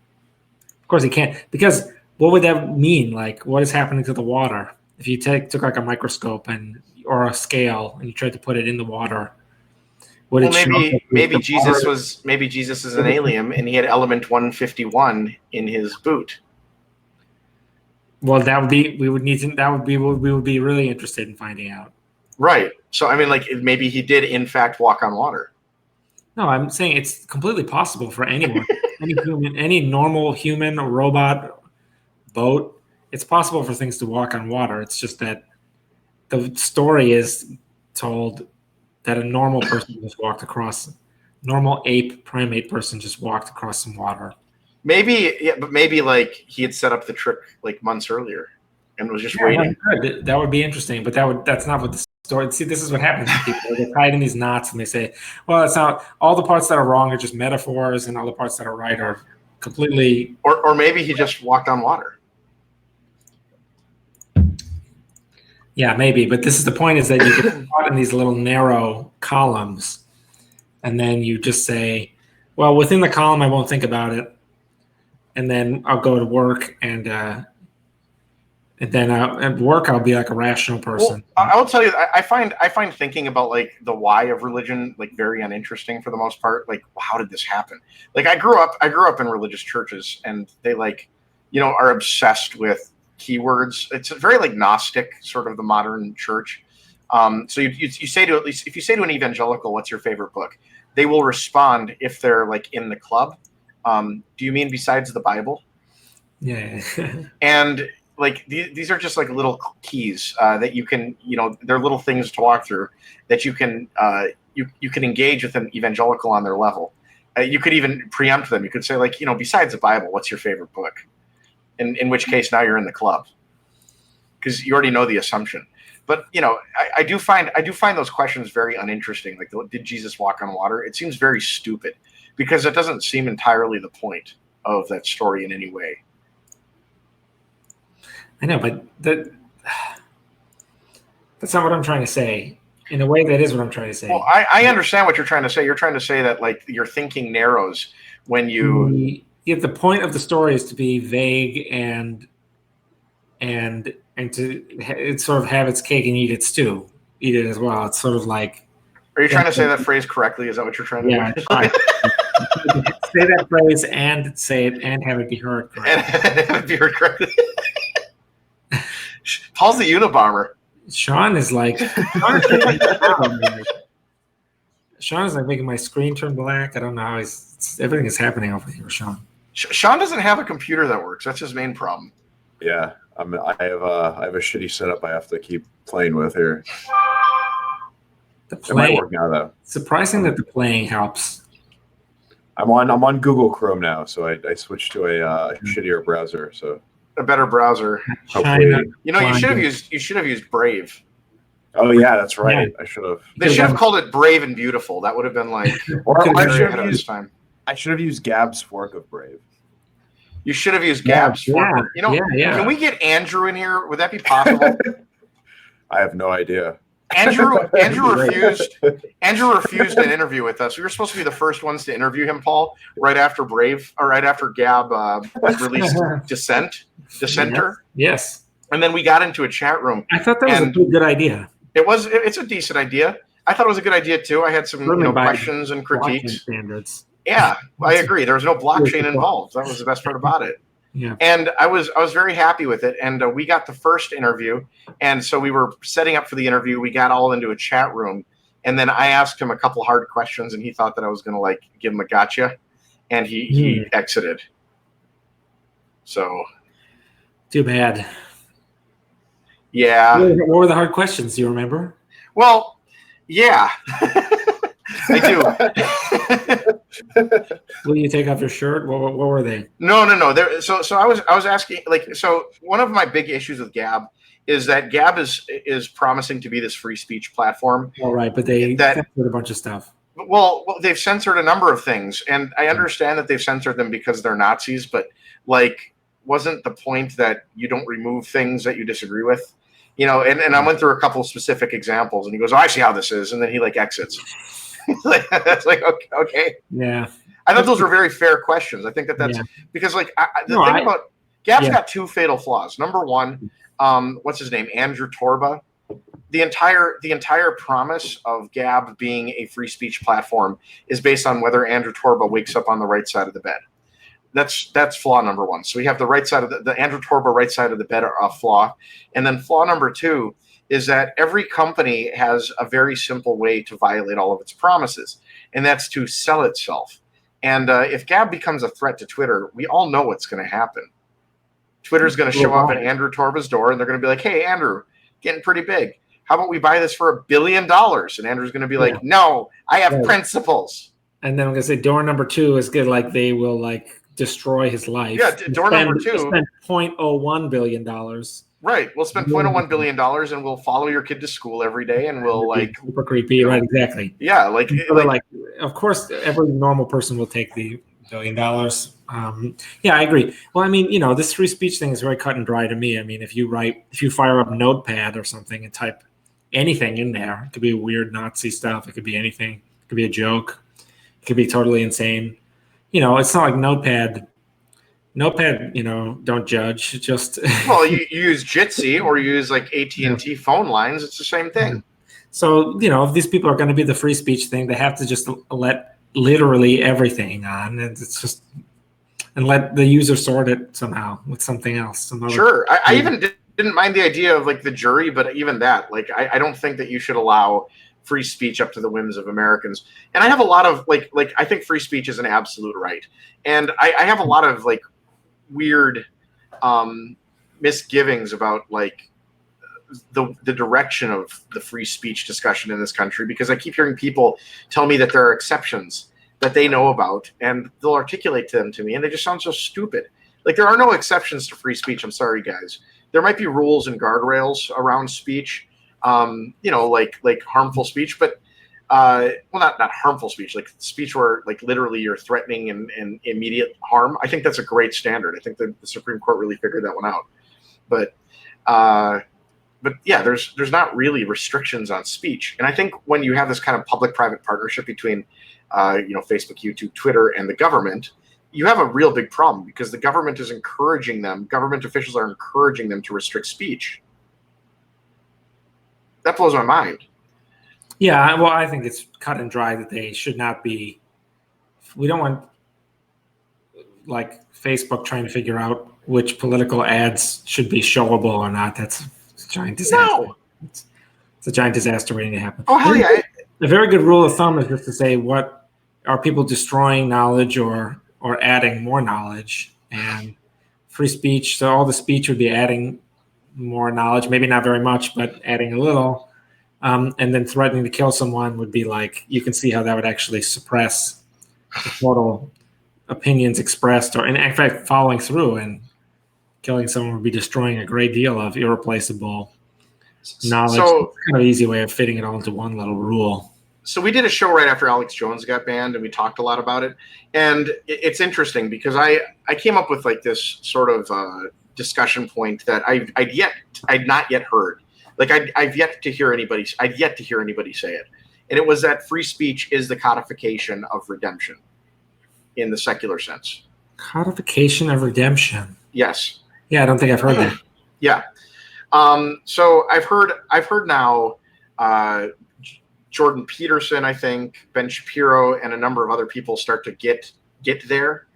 Speaker 2: of course he can't. Because what would that mean? Like, what is happening to the water if you took like a microscope or a scale and you tried to put it in the water?
Speaker 1: Well, maybe Jesus is an alien and he had element 151 in his boot.
Speaker 2: Well, we would be really interested in finding out.
Speaker 1: Right. So I mean, like, maybe he did in fact walk on water.
Speaker 2: No, I'm saying it's completely possible for anyone, any normal human or robot, boat. It's possible for things to walk on water. It's just that the story is told that a normal person just walked across, normal primate person just walked across some water.
Speaker 1: But maybe like he had set up the trick like months earlier and was just waiting.
Speaker 2: That would be interesting, but that's not what the story. See, this is what happens to people. They tie in these knots and they say, well, it's not all the parts that are wrong are just metaphors, and all the parts that are right are completely.
Speaker 1: Or maybe he just walked on water.
Speaker 2: Yeah, maybe, but this is the point: is that you get caught in these little narrow columns, and then you just say, "Well, within the column, I won't think about it," and then I'll go to work, and then at work I'll be like a rational person.
Speaker 1: Well, I will tell you, I find thinking about like the why of religion like very uninteresting for the most part. Like, how did this happen? Like, I grew up in religious churches, and they are obsessed with keywords. It's very like Gnostic, sort of the modern church. So you say to, at least if you say to an evangelical, what's your favorite book? They will respond, if they're like in the club, do you mean besides the Bible?
Speaker 2: Yeah.
Speaker 1: And like these are just like little keys that you can, they're little things to walk through that you can you can engage with an evangelical on their level. You could even preempt them. You could say like, besides the Bible, what's your favorite book? In which case now you're in the club because you already know the assumption. But I do find those questions very uninteresting. Like, did Jesus walk on water? It seems very stupid because it doesn't seem entirely the point of that story in any way.
Speaker 2: I know, but that's not what I'm trying to say. In a way, that is what I'm trying to say.
Speaker 1: Well, I understand what you're trying to say. You're trying to say that like your thinking narrows when you.
Speaker 2: The point of the story is to be vague and to sort of have its cake and eat it as well. It's sort of like.
Speaker 1: Are you trying to say that phrase correctly? Is that what you're trying to do?
Speaker 2: Yeah, I say that phrase and say it and have it be heard correctly.
Speaker 1: And have it be heard correctly. Paul's the Unabomber.
Speaker 2: Sean is like making my screen turn black. I don't know how everything is happening over here, Sean.
Speaker 1: Sean doesn't have a computer that works. That's his main problem.
Speaker 3: Yeah, I have a shitty setup I have to keep playing with here. It might work now though.
Speaker 2: Surprising that the playing helps.
Speaker 3: I'm on Google Chrome now, so I switched to a shittier browser. So
Speaker 1: a better browser.
Speaker 2: China,
Speaker 1: you should have used Brave.
Speaker 3: Oh yeah, that's right. Yeah. I should have.
Speaker 1: They should have called it Brave and Beautiful. That would have been like.
Speaker 3: I should have used Gab's fork of Brave.
Speaker 1: You should have used Gab's fork.
Speaker 2: Yeah.
Speaker 1: Can we get Andrew in here? Would that be possible?
Speaker 3: I have no idea.
Speaker 1: Andrew refused an interview with us. We were supposed to be the first ones to interview him, Paul, right after Gab released Dissenter.
Speaker 2: Yes.
Speaker 1: And then we got into a chat room.
Speaker 2: I thought that was a good idea.
Speaker 1: It's a decent idea. I thought it was a good idea too. I had some questions and critiques.
Speaker 2: Standards.
Speaker 1: Yeah, I agree. There was no blockchain involved. That was the best part about it.
Speaker 2: Yeah.
Speaker 1: And I was very happy with it. And we got the first interview. And so we were setting up for the interview. We got all into a chat room. And then I asked him a couple hard questions, and he thought that I was going to like give him a gotcha. And he exited. So.
Speaker 2: Too bad.
Speaker 1: Yeah.
Speaker 2: What were the hard questions? Do you remember?
Speaker 1: Well, yeah. I do.
Speaker 2: Will you take off your shirt? What were they?
Speaker 1: No. So I was asking, like, so one of my big issues with Gab is that Gab is promising to be this free speech platform.
Speaker 2: All right, but they censored a bunch of stuff.
Speaker 1: Well, they've censored a number of things, and I understand that they've censored them because they're Nazis, but like, wasn't the point that you don't remove things that you disagree with? You know, and I went through a couple of specific examples, and he goes, "Oh, I see how this is," and then he like exits. That's like, okay.
Speaker 2: Yeah.
Speaker 1: I thought those were very fair questions. I think that's because like the thing about Gab's got two fatal flaws. Number one, what's his name? Andrew Torba. The entire promise of Gab being a free speech platform is based on whether Andrew Torba wakes up on the right side of the bed. That's flaw number one. So we have the right side of the Andrew Torba right side of the bed flaw, and then flaw number two is that every company has a very simple way to violate all of its promises, and that's to sell itself. And if Gab becomes a threat to Twitter, we all know what's going to happen. Twitter's going to show up at Andrew Torba's door, and they're going to be like, "Hey, Andrew, getting pretty big. How about we buy this for $1 billion?" And Andrew's going to be like, "No, I have principles."
Speaker 2: And then I'm going to say door number two is good. Like they will like destroy his life.
Speaker 1: Yeah, door number two.
Speaker 2: Spend $0.01 billion.
Speaker 1: Right. We'll spend $0.01 billion and we'll follow your kid to school every day, and we'll like
Speaker 2: super creepy. Right. Exactly.
Speaker 1: Yeah. Like,
Speaker 2: of course, every normal person will take the $1 billion. Yeah, I agree. Well, I mean, this free speech thing is very cut and dry to me. I mean, if you fire up Notepad or something and type anything in there, it could be weird Nazi stuff. It could be anything. It could be a joke. It could be totally insane. It's not like Notepad, don't judge. Just
Speaker 1: well, you use Jitsi or you use like AT&T phone lines. It's the same thing.
Speaker 2: So, if these people are going to be the free speech thing, they have to just let literally everything on, and it's just and let the user sort it somehow with something else.
Speaker 1: Sure. I even didn't mind the idea of like the jury, but even that, like, I don't think that you should allow free speech up to the whims of Americans. And I have a lot of like I think free speech is an absolute right. And I have a lot of like weird misgivings about like the direction of the free speech discussion in this country, because I keep hearing people tell me that there are exceptions that they know about, and they'll articulate them to me, and they just sound so stupid. Like, there are no exceptions to free speech. I'm sorry, guys. There might be rules and guardrails around speech, like harmful speech, but not harmful speech, like speech where like literally you're threatening and immediate harm. I think that's a great standard. I think the Supreme Court really figured that one out. But yeah, there's not really restrictions on speech. And I think when you have this kind of public-private partnership between Facebook, YouTube, Twitter, and the government, you have a real big problem, because the government is encouraging them. Government officials are encouraging them to restrict speech. That blows my mind.
Speaker 2: Yeah, well, I think it's cut and dry that they should not be. We don't want like Facebook trying to figure out which political ads should be showable or not. That's a giant disaster.
Speaker 1: No.
Speaker 2: It's a giant disaster waiting to happen.
Speaker 1: Oh, hell yeah.
Speaker 2: A very good rule of thumb is just to say, what are people destroying knowledge or adding more knowledge? And free speech, so all the speech would be adding more knowledge, maybe not very much, but adding a little. And then threatening to kill someone would be like, you can see how that would actually suppress the total opinions expressed, or in fact, following through, and killing someone would be destroying a great deal of irreplaceable knowledge.
Speaker 1: So,
Speaker 2: it's kind of an easy way of fitting it all into one little rule.
Speaker 1: So we did a show right after Alex Jones got banned, and we talked a lot about it. And it's interesting because I came up with like this sort of discussion point that I'd not yet heard. Like I'd yet to hear anybody say it. And it was that free speech is the codification of redemption in the secular sense.
Speaker 2: Codification of redemption.
Speaker 1: Yes.
Speaker 2: Yeah, I don't think I've heard that.
Speaker 1: Yeah. So I've heard now Jordan Peterson, I think, Ben Shapiro, and a number of other people start to get there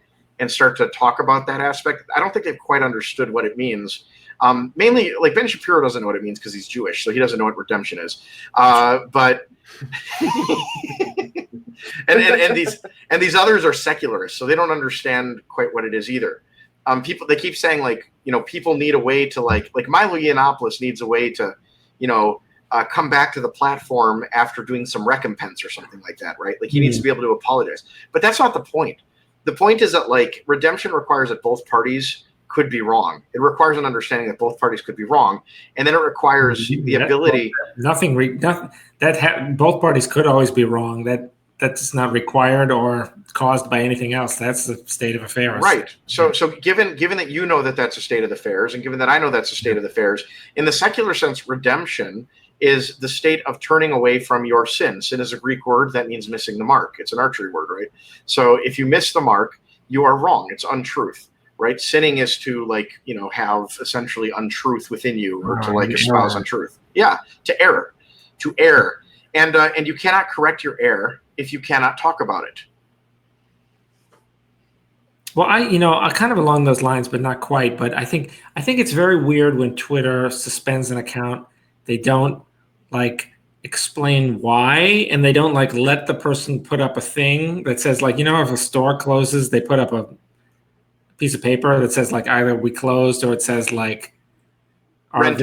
Speaker 1: and start to talk about that aspect. I don't think they've quite understood what it means. Mainly, like Ben Shapiro doesn't know what it means because he's Jewish, so he doesn't know what redemption is. But and these others are secularists, so they don't understand quite what it is either. They keep saying like, people need a way to like Milo Yiannopoulos needs a way to, come back to the platform after doing some recompense or something like that, right? Like he needs to be able to apologize. But that's not the point. The point is that like redemption requires that both parties could be wrong. It requires an understanding that both parties could be wrong, and then it requires the ability.
Speaker 2: Both parties could always be wrong. That's not required or caused by anything else. That's the state of affairs.
Speaker 1: Right. So given that you know that that's a state of affairs, and given that I know that's a state of affairs, in the secular sense, redemption is the state of turning away from your sin. Sin is a Greek word that means missing the mark. It's an archery word, right? So if you miss the mark, you are wrong. It's untruth, right? Sinning is to have essentially untruth within you, or to espouse untruth. Yeah, to err. And you cannot correct your error if you cannot talk about it.
Speaker 2: Well, I kind of along those lines, but not quite. But I think it's very weird when Twitter suspends an account. They don't explain why, and they don't let the person put up a thing that says if a store closes, they put up a piece of paper that says either we closed, or it says
Speaker 1: rent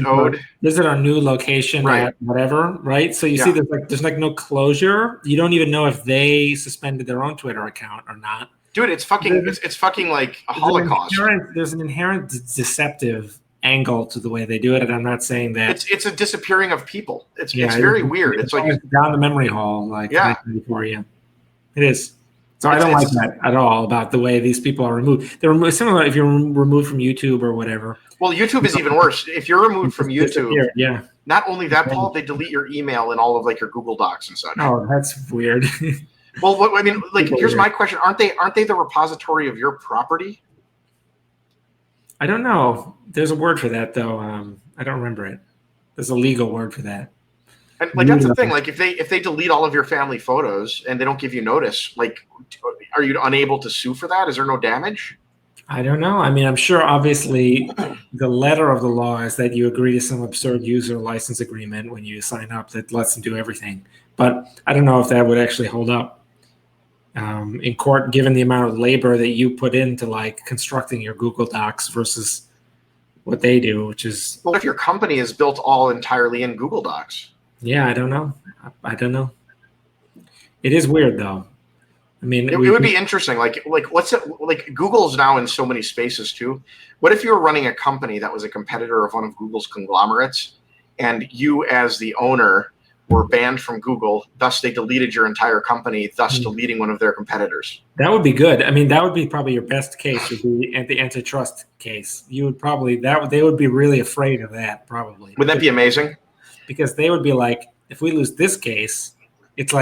Speaker 1: owed.
Speaker 2: Visit our new location at whatever, right? So you see there's no closure. You don't even know if they suspended their own Twitter account or not.
Speaker 1: Dude, it's fucking like a Holocaust.
Speaker 2: There's an inherent deceptive angle to the way they do it, and I'm not saying that
Speaker 1: it's a disappearing of people. It's very weird. It's
Speaker 2: down the memory hole, for you. It is. So I don't like that at all about the way these people are removed. They're removed similar if you're removed from YouTube or whatever.
Speaker 1: Well, YouTube is even worse. If you're removed from YouTube, not only that, Paul, they delete your email and all of your Google Docs and such.
Speaker 2: Oh, that's weird.
Speaker 1: Well, here's my question: Aren't they the repository of your property?
Speaker 2: I don't know. There's a word for that, though. I don't remember it. There's a legal word for that.
Speaker 1: And that's the thing. If they delete all of your family photos and they don't give you notice, are you unable to sue for that? Is there no damage?
Speaker 2: I don't know. I mean, I'm sure. Obviously, the letter of the law is that you agree to some absurd user license agreement when you sign up that lets them do everything. But I don't know if that would actually hold up in court, given the amount of labor that you put into constructing your Google Docs versus what they do, which is.
Speaker 1: Well, if your company is built all entirely in Google Docs.
Speaker 2: Yeah, I don't know. It is weird, though. I mean,
Speaker 1: it would be interesting. What's it? Google's now in so many spaces too. What if you were running a company that was a competitor of one of Google's conglomerates, and you, as the owner, were banned from Google? Thus, they deleted your entire company, thus deleting one of their competitors.
Speaker 2: That would be good. I mean, that would be probably your best case. Would be the antitrust case. You would probably they would be really afraid of that. Probably.
Speaker 1: Would that be amazing?
Speaker 2: Because they would be if we lose this case, it's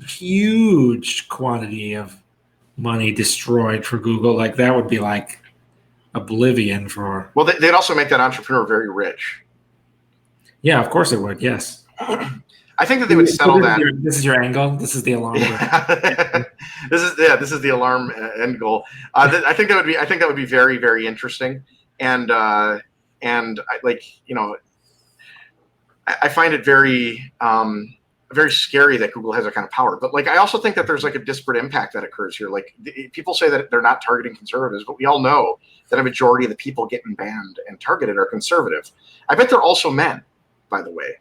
Speaker 2: huge quantity of money destroyed for Google. That would be oblivion for.
Speaker 1: Well, they'd also make that entrepreneur very rich.
Speaker 2: Yeah, of course it would. Yes.
Speaker 1: I think that they would settle that.
Speaker 2: This is your angle. This is the alarm.
Speaker 1: Yeah. This is the alarm end goal. I think that would be very, very interesting, and I find it very very scary that Google has that kind of power. But I also think that there's a disparate impact that occurs here. People say that they're not targeting conservatives, but we all know that a majority of the people getting banned and targeted are conservative. I bet they're also men, by the way.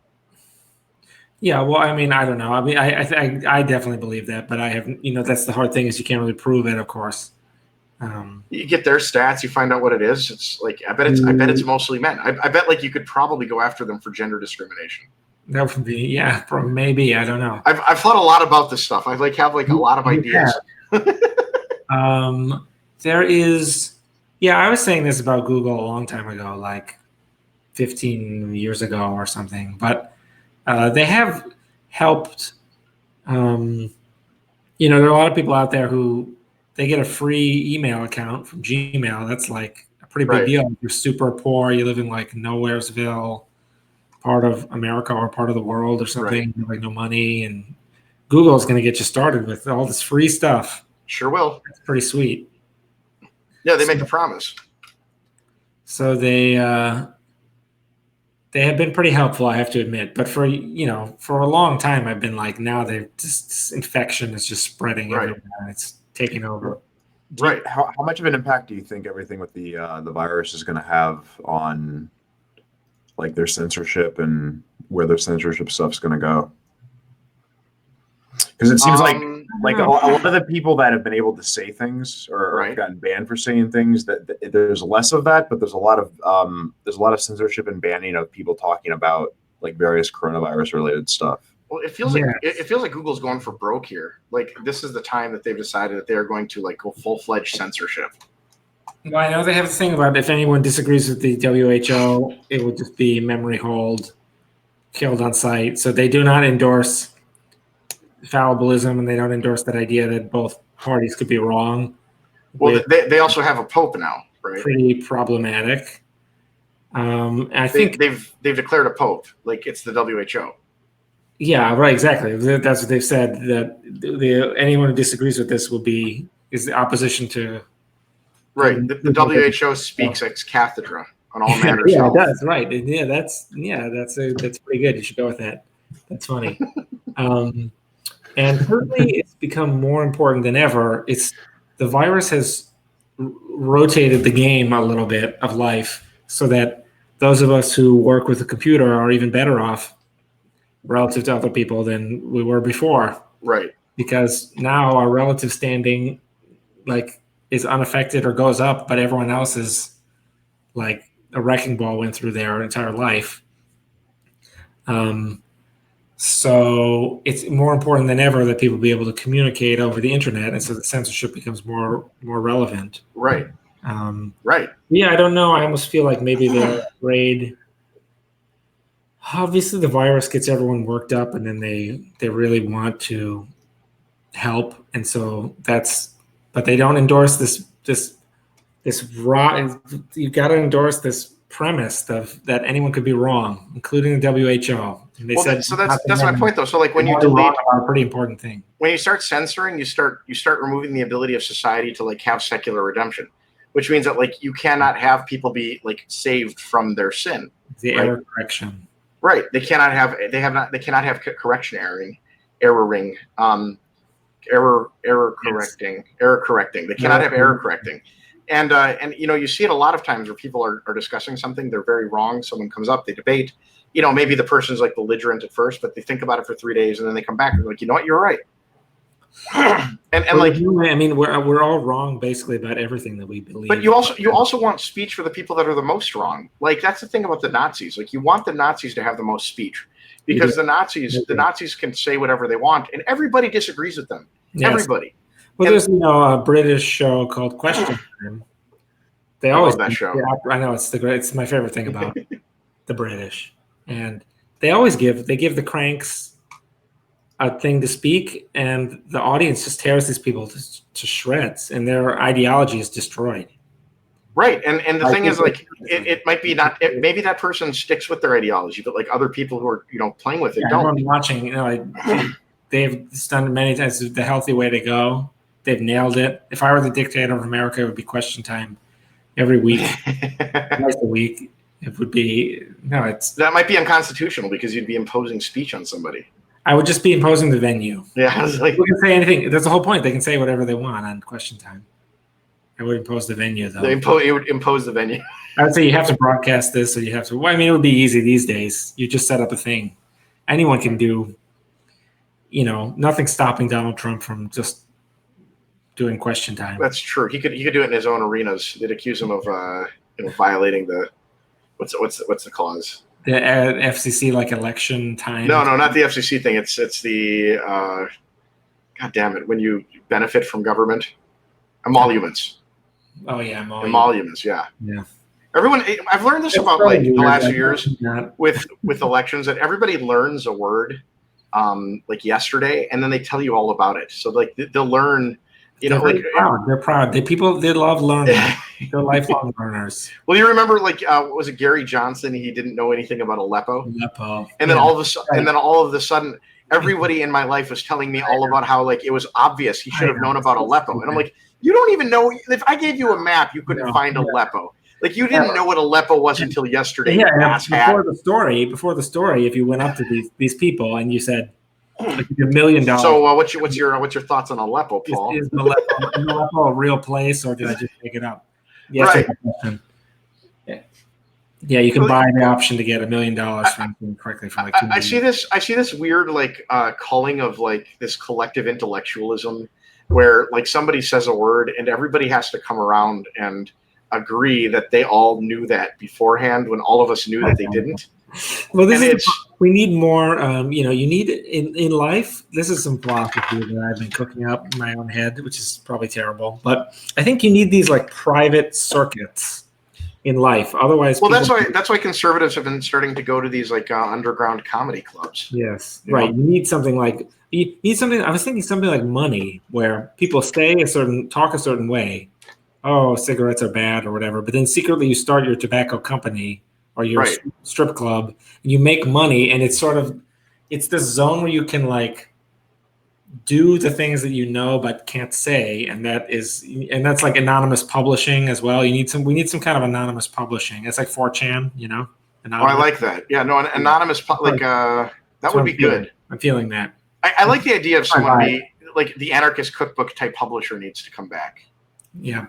Speaker 2: Yeah, well, I mean, I don't know. I mean, I definitely believe that, but I have, that's the hard thing is you can't really prove it, of course.
Speaker 1: You get their stats, you find out what it is. It's I bet it's mostly men. I bet you could probably go after them for gender discrimination.
Speaker 2: That would be, maybe, I don't know.
Speaker 1: I've thought a lot about this stuff. I have a lot of ideas.
Speaker 2: There is, I was saying this about Google a long time ago, 15 years ago or something, but they have helped. There are a lot of people out there who they get a free email account from Gmail. That's a pretty big deal. If you're super poor, you live in Nowheresville, part of America or part of the world or something, no money, and Google's going to get you started with all this free stuff.
Speaker 1: Sure will.
Speaker 2: It's pretty sweet.
Speaker 1: Yeah, they make a promise. So
Speaker 2: they have been pretty helpful, I have to admit. But for a long time, I've been now this infection is just spreading everywhere. It's taking over.
Speaker 3: Right. How much of an impact do you think everything with the virus is going to have on their censorship and where their censorship stuff's going to go? Because it seems like a lot of the people that have been able to say things or
Speaker 1: Right.
Speaker 3: have gotten banned for saying things that there's less of that, but there's a lot of censorship and banning of people talking about like various coronavirus related stuff.
Speaker 1: Well, it feels like Google's going for broke here. Like this is the time that they've decided that they are going to like go full-fledged censorship.
Speaker 2: Well, I know they have a thing about if anyone disagrees with the WHO, it will just be memory hold, killed on sight. So they do not endorse fallibilism, and they don't endorse that idea that both parties could be wrong.
Speaker 1: Well, they also have a pope now, right?
Speaker 2: Pretty problematic. I think
Speaker 1: they've declared a pope, like it's the WHO.
Speaker 2: Yeah, right. Exactly. That's what they've said. That anyone who disagrees with this is the opposition to.
Speaker 1: Right. The WHO speaks ex cathedra on all matters.
Speaker 2: Yeah, it does. Right. Yeah, that's pretty good. You should go with that. That's funny. And thirdly, it's become more important than ever. The virus has rotated the game a little bit of life, so that those of us who work with a computer are even better off relative to other people than we were before.
Speaker 1: Right.
Speaker 2: Because now our relative standing is unaffected or goes up, but everyone else is like a wrecking ball went through their entire life. So it's more important than ever that people be able to communicate over the internet, and so the censorship becomes more relevant.
Speaker 1: Right. Right.
Speaker 2: Yeah, I don't know. I almost feel like maybe they're afraid. Obviously, the virus gets everyone worked up, and then they really want to help, and so but they don't endorse this raw. You've got to endorse this premise that anyone could be wrong, including the WHO. And they said
Speaker 1: so that's my point, though. So like when you
Speaker 2: delete a pretty important thing,
Speaker 1: when you start censoring, you start removing the ability of society to like have secular redemption, which means that like you cannot have people be like saved from their sin.
Speaker 2: The error correction.
Speaker 1: Right. They cannot have correction erroring, error correcting. They cannot have error correcting. And you see it a lot of times where people are discussing something, they're very wrong. Someone comes up, they debate, maybe the person's like belligerent at first, but they think about it for 3 days and then they come back and they're like, you know what, you're right.
Speaker 2: I mean, we're all wrong basically about everything that we believe.
Speaker 1: But you also want speech for the people that are the most wrong. Like that's the thing about the Nazis. Like you want the Nazis to have the most speech because the Nazis can say whatever they want and everybody disagrees with them. Yes. Everybody.
Speaker 2: Well, there's a British show called Question Time. They always
Speaker 1: love that show.
Speaker 2: I know it's my favorite thing about the British, and they give the cranks a thing to speak, and the audience just tears these people to shreds, and their ideology is destroyed.
Speaker 1: Right, and the thing is, like, it might be not. Maybe that person sticks with their ideology, but like other people who are playing with it don't.
Speaker 2: I'm watching. They've done many times the healthy way to go. They've nailed it. If I were the dictator of America, it would be Question Time every week, twice a week. It would be that might be unconstitutional because you'd be imposing speech on somebody. I would just be imposing the venue.
Speaker 1: Yeah, I was like,
Speaker 2: we can say anything. That's the whole point. They can say whatever they want on Question Time. I would impose the venue, though.
Speaker 1: It would impose the venue.
Speaker 2: I would say you have to broadcast this, or you have to. Well, I mean, it would be easy these days. You just set up a thing. Anyone can do. Nothing's stopping Donald Trump from just doing Question Time.
Speaker 1: That's true. He could do it in his own arenas. They'd accuse him of violating the what's the clause?
Speaker 2: The FCC election time.
Speaker 1: No, not the FCC thing. It's the God damn it! When you benefit from government, emoluments.
Speaker 2: Oh yeah,
Speaker 1: emoluments. Yeah.
Speaker 2: Yeah.
Speaker 1: Everyone, I've learned this about the last few years with elections that everybody learns a word yesterday, and then they tell you all about it. So they'll learn.
Speaker 2: They're proud. They love learning. They're lifelong learners.
Speaker 1: Well, you remember was it Gary Johnson? He didn't know anything about Aleppo. And then all of a sudden, everybody in my life was telling me all about how it was obvious he should have known about Aleppo. And I'm like, you don't even know. If I gave you a map, you couldn't find Aleppo. You didn't know what Aleppo was until yesterday.
Speaker 2: Yeah. Before the story, if you went up to these people and you said, $1 million.
Speaker 1: So what's your thoughts on Aleppo, Paul?
Speaker 2: Is Aleppo a real place, or did I just make it up? Yes.
Speaker 1: Right.
Speaker 2: Yeah, you can buy the option to get $1 million from correctly for like $2 million.
Speaker 1: I see this weird like culling of like this collective intellectualism where like somebody says a word and everybody has to come around and agree that they all knew that beforehand when all of us knew that they didn't.
Speaker 2: Well, we need more. You need in life. This is some philosophy that I've been cooking up in my own head, which is probably terrible. But I think you need these like private circuits in life. Otherwise,
Speaker 1: well, that's why conservatives have been starting to go to these like underground comedy clubs.
Speaker 2: Yes, right. You need something like I was thinking something like money, where people talk a certain way. Oh, cigarettes are bad or whatever. But then secretly you start your tobacco company or your strip club, and you make money, and it's this zone where you can like do the things that you know but can't say, and that's like anonymous publishing as well. We need some kind of anonymous publishing. It's like 4chan, Anonymous.
Speaker 1: Oh, I like that. Yeah, no, an anonymous that would be good.
Speaker 2: I'm feeling that.
Speaker 1: I like the idea of someone like the anarchist cookbook type publisher needs to come back.
Speaker 2: Yeah.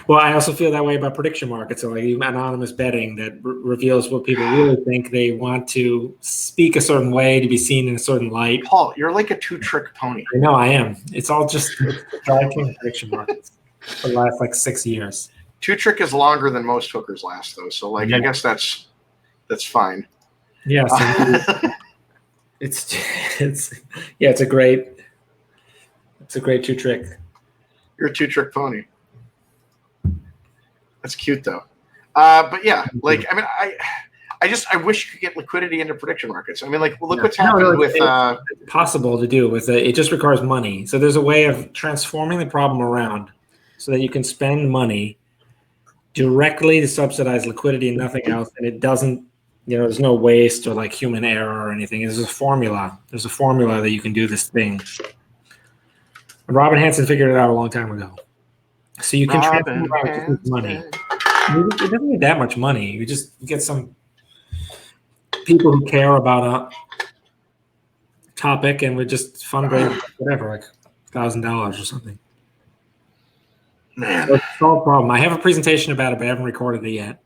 Speaker 2: Well, I also feel that way about prediction markets, or like anonymous betting that reveals what people really think. They want to speak a certain way to be seen in a certain light.
Speaker 1: Paul, you're like a two-trick pony.
Speaker 2: I know I am. It's all just driving prediction markets for the last like 6 years.
Speaker 1: Two-trick is longer than most hookers last, though. So, like, I guess that's fine.
Speaker 2: Yeah. So it's a great two-trick.
Speaker 1: You're a two-trick pony. That's cute though. But yeah, like I mean, I wish you could get liquidity into prediction markets. I mean, like look what's happened with.
Speaker 2: It's possible to do with it. It just requires money. So there's a way of transforming the problem around so that you can spend money directly to subsidize liquidity and nothing else, and it doesn't. There's no waste or like human error or anything. There's a formula. There's a formula that you can do this thing. Robin Hanson figured it out a long time ago. So you can transfer around money. It doesn't need that much money. You just get some people who care about a topic, and we just fundraise whatever, like $1,000 or something.
Speaker 1: Man,
Speaker 2: so it's all a problem. I have a presentation about it, but I haven't recorded it yet.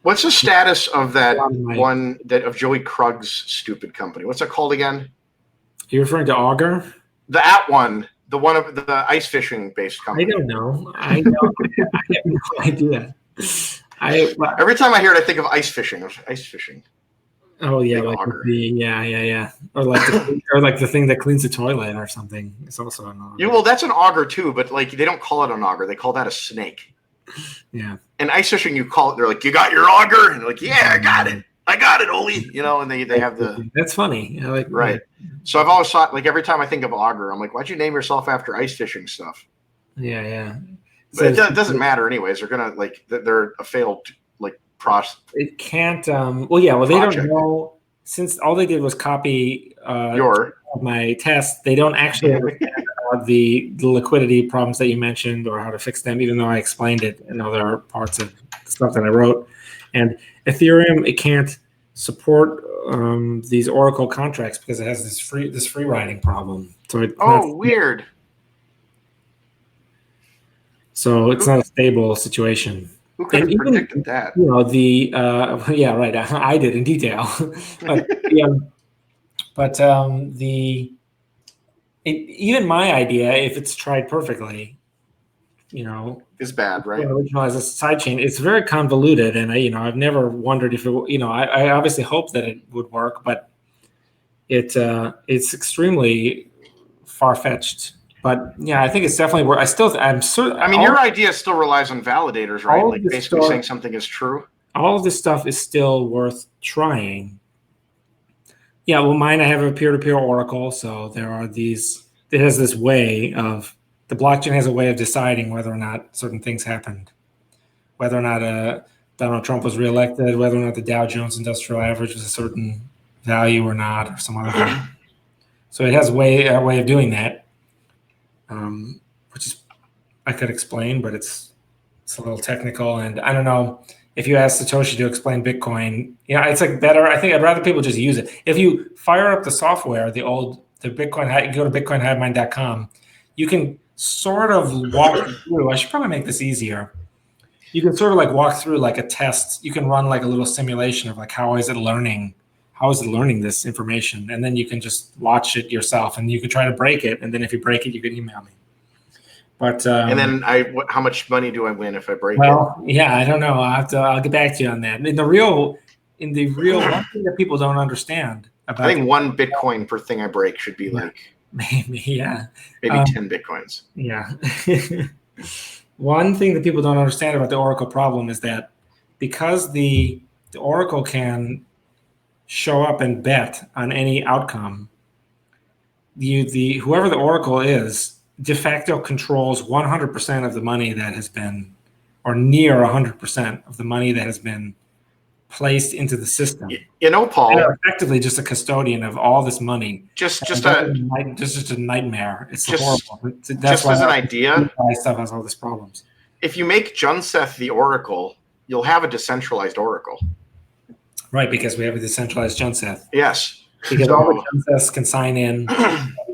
Speaker 1: What's the status of that one of Joey Krug's stupid company? What's that called again?
Speaker 2: You're referring to Augur?
Speaker 1: That one. The one of the ice fishing based company.
Speaker 2: I don't know. I have no idea.
Speaker 1: Every time I hear it, I think of ice fishing.
Speaker 2: Oh yeah, like yeah. Or like the thing that cleans the toilet or something. It's also an auger.
Speaker 1: Yeah, well, that's an auger too, but like they don't call it an auger. They call that a snake.
Speaker 2: Yeah.
Speaker 1: And ice fishing, you call it. They're like, "You got your auger," and they're like, "Yeah, I got it, Oli." And they have the.
Speaker 2: That's funny. I like
Speaker 1: right. So I've always thought, like every time I think of auger, I'm like, "Why'd you name yourself after ice fishing stuff?"
Speaker 2: Yeah.
Speaker 1: But it doesn't matter anyways. They're gonna they're a failed process.
Speaker 2: It can't. They don't know, since all they did was copy my test. They don't actually understand the liquidity problems that you mentioned or how to fix them, even though I explained it in other parts of the stuff that I wrote. And Ethereum, it can't support these Oracle contracts because it has this free riding problem. So
Speaker 1: weird. So it's
Speaker 2: not a stable situation.
Speaker 1: Who could have predicted that?
Speaker 2: Right. I did in detail. Even my idea, if it's tried perfectly,
Speaker 1: is bad, right?
Speaker 2: Originalize a sidechain. It's very convoluted, and I've never wondered if it. I obviously hope that it would work, but it's extremely far fetched. But yeah, I think it's definitely worth. I'm certain.
Speaker 1: I mean, your idea still relies on validators, right? Like basically saying something is true.
Speaker 2: All of this stuff is still worth trying. Yeah, well, mine, I have a peer-to-peer Oracle, so there are these. It has this way of the blockchain has a way of deciding whether or not certain things happened, whether or not Donald Trump was reelected, whether or not the Dow Jones Industrial Average was a certain value or not, or some other thing. So it has a way of doing that. Which is I could explain, but it's a little technical, and I don't know if you ask Satoshi to explain Bitcoin. It's like better. I think I'd rather people just use it. If you fire up the software, the Bitcoin, you go to bitcoinhivemind.com, you can sort of walk through. I should probably make this easier. You can sort of like walk through like a test. You can run like a little simulation of like how is it learning this information, and then you can just watch it yourself, and you can try to break it, and then if you break it, you can email me. But
Speaker 1: and then how much money do I win if I break it?
Speaker 2: well, yeah, I don't know. I'll get back to you on that. In the real one thing that people don't understand about
Speaker 1: I think 1 Bitcoin per thing I break should be like
Speaker 2: maybe
Speaker 1: 10 Bitcoins.
Speaker 2: Yeah. One thing that people don't understand about the Oracle problem is that because the Oracle can show up and bet on any outcome, whoever the Oracle is de facto controls 100% of the money that has been, or near 100% of the money that has been placed into the system.
Speaker 1: Paul,
Speaker 2: they're effectively just a custodian of all this money.
Speaker 1: Just
Speaker 2: a nightmare. It's horrible.
Speaker 1: That's why as an idea,
Speaker 2: stuff has all these problems.
Speaker 1: If you make Junseth the Oracle, you'll have a decentralized Oracle.
Speaker 2: Right, because we have a decentralized Junseth.
Speaker 1: Yes.
Speaker 2: Because all the Junseths can sign in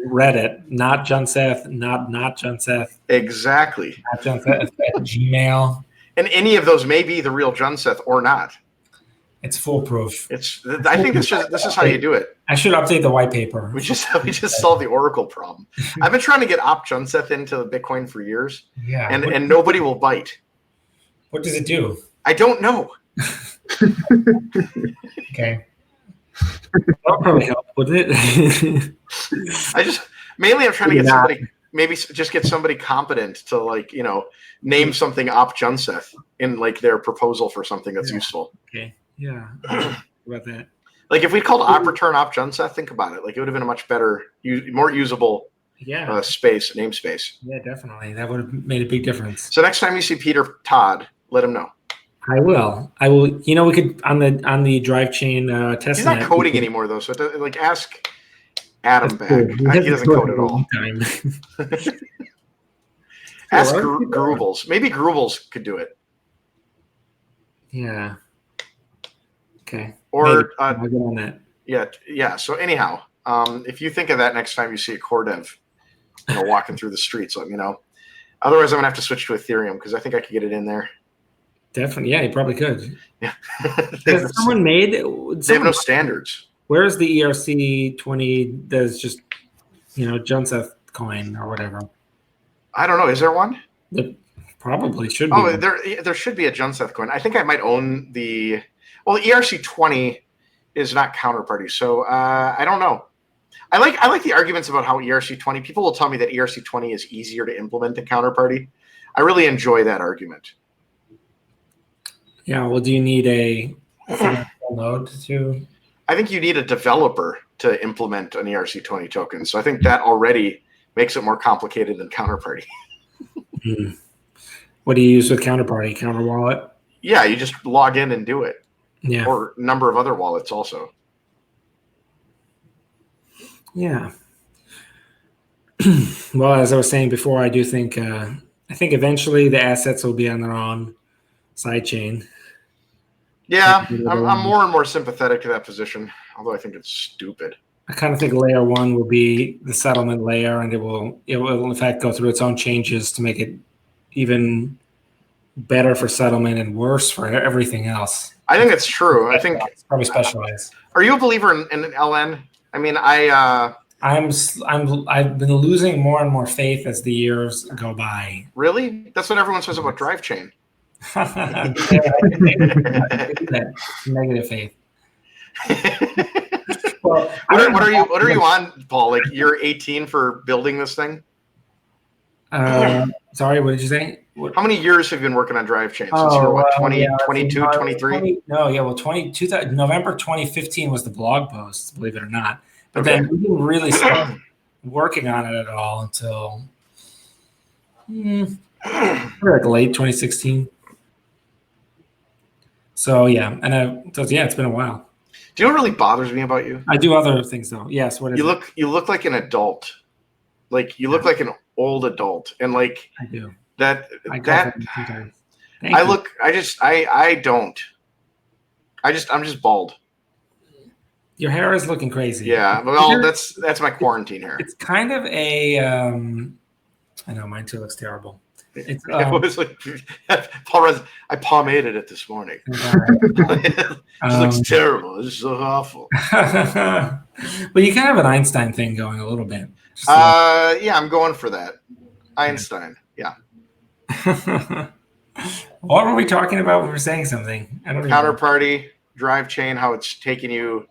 Speaker 2: Reddit, not Junseth, not Junseth.
Speaker 1: Exactly.
Speaker 2: Not Junseth at Gmail.
Speaker 1: And any of those may be the real Junseth or not.
Speaker 2: It's foolproof.
Speaker 1: I think this is how you do it.
Speaker 2: I should update the white paper.
Speaker 1: We just solved the Oracle problem. I've been trying to get Op Junseth into Bitcoin for years.
Speaker 2: Yeah.
Speaker 1: And nobody will bite.
Speaker 2: What does it do?
Speaker 1: I don't know.
Speaker 2: Okay. That'll probably help, wouldn't it?
Speaker 1: I'm trying to get somebody, maybe just get somebody competent to name something Op Junseth in their proposal for something that's useful.
Speaker 2: Okay. Yeah. How about that?
Speaker 1: If we called Op Return Op Junseth, think about it. It would have been a much better, more usable namespace.
Speaker 2: Yeah, definitely. That would have made a big difference.
Speaker 1: So next time you see Peter Todd, let him know.
Speaker 2: I will. We could on the drive chain test.
Speaker 1: He's not coding anymore though, so ask Adam back. He doesn't code at all. Ask Groobles. Maybe Groobles could do it.
Speaker 2: Yeah. Okay.
Speaker 1: Or
Speaker 2: I'll get on that.
Speaker 1: Yeah. So anyhow, if you think of that next time you see a core dev, walking through the streets, let me know. Otherwise, I'm gonna have to switch to Ethereum because I think I could get it in there.
Speaker 2: Definitely, yeah, you probably could.
Speaker 1: Yeah.
Speaker 2: They have
Speaker 1: no standards.
Speaker 2: Where's the ERC20 that's just Junseth coin or whatever?
Speaker 1: I don't know. Is there one?
Speaker 2: There probably should be.
Speaker 1: Oh, there should be a Junseth coin. I think I might own the ERC20 is not counterparty, so I don't know. I like the arguments about how ERC20. People will tell me that ERC20 is easier to implement than counterparty. I really enjoy that argument.
Speaker 2: Yeah. Well, do you need a node to?
Speaker 1: I think you need a developer to implement an ERC20 token. So I think that already makes it more complicated than counterparty.
Speaker 2: What do you use with counterparty? Counter wallet?
Speaker 1: Yeah, you just log in and do it.
Speaker 2: Yeah.
Speaker 1: Or a number of other wallets also.
Speaker 2: Yeah. Well, as I was saying before, I do think eventually the assets will be on their own side chain.
Speaker 1: Yeah, I'm more and more sympathetic to that position, although I think it's stupid.
Speaker 2: I kind of think layer 1 will be the settlement layer, and it will in fact go through its own changes to make it even better for settlement and worse for everything else.
Speaker 1: I think it's true. I think
Speaker 2: it's probably specialized.
Speaker 1: Are you a believer in LN? I mean,
Speaker 2: I've been losing more and more faith as the years go by.
Speaker 1: Really? That's what everyone says about Drive Chain.
Speaker 2: Negative faith.
Speaker 1: Well, what are you on, Paul? You're 18 for building this thing?
Speaker 2: Sorry, what did you say?
Speaker 1: How many years have you been working on Drive Chain? Since you're 22, 23?
Speaker 2: November 2015 was the blog post, believe it or not. But then we didn't really start working on it at all until late 2016. So it's been a while.
Speaker 1: Do you know what really bothers me about you?
Speaker 2: I do other things though. Yes. What is
Speaker 1: you look like an adult. You look like an old adult, and
Speaker 2: I do.
Speaker 1: I'm just bald.
Speaker 2: Your hair is looking crazy.
Speaker 1: Yeah, well, that's my quarantine hair.
Speaker 2: It's kind of a I know mine too looks terrible. It's
Speaker 1: It was like Paul Rudd, I pomaded it this morning. It looks terrible. It's so awful.
Speaker 2: Well, you kind of have an Einstein thing going a little bit.
Speaker 1: Yeah, I'm going for that. Einstein. Yeah.
Speaker 2: What were we talking about when we were saying something? I don't know.
Speaker 1: Counterparty, drive chain, how it's taken you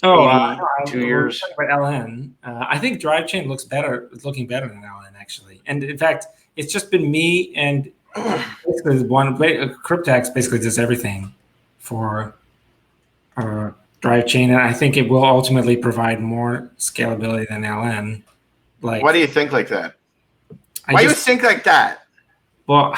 Speaker 1: 2 years.
Speaker 2: About LN. I think drive chain looks better. It's looking better than LN actually. And in fact, it's just been me and basically Cryptax basically does everything for drive chain, and I think it will ultimately provide more scalability than LN. Like,
Speaker 1: why do you think like that? Why do you think like that?
Speaker 2: Well,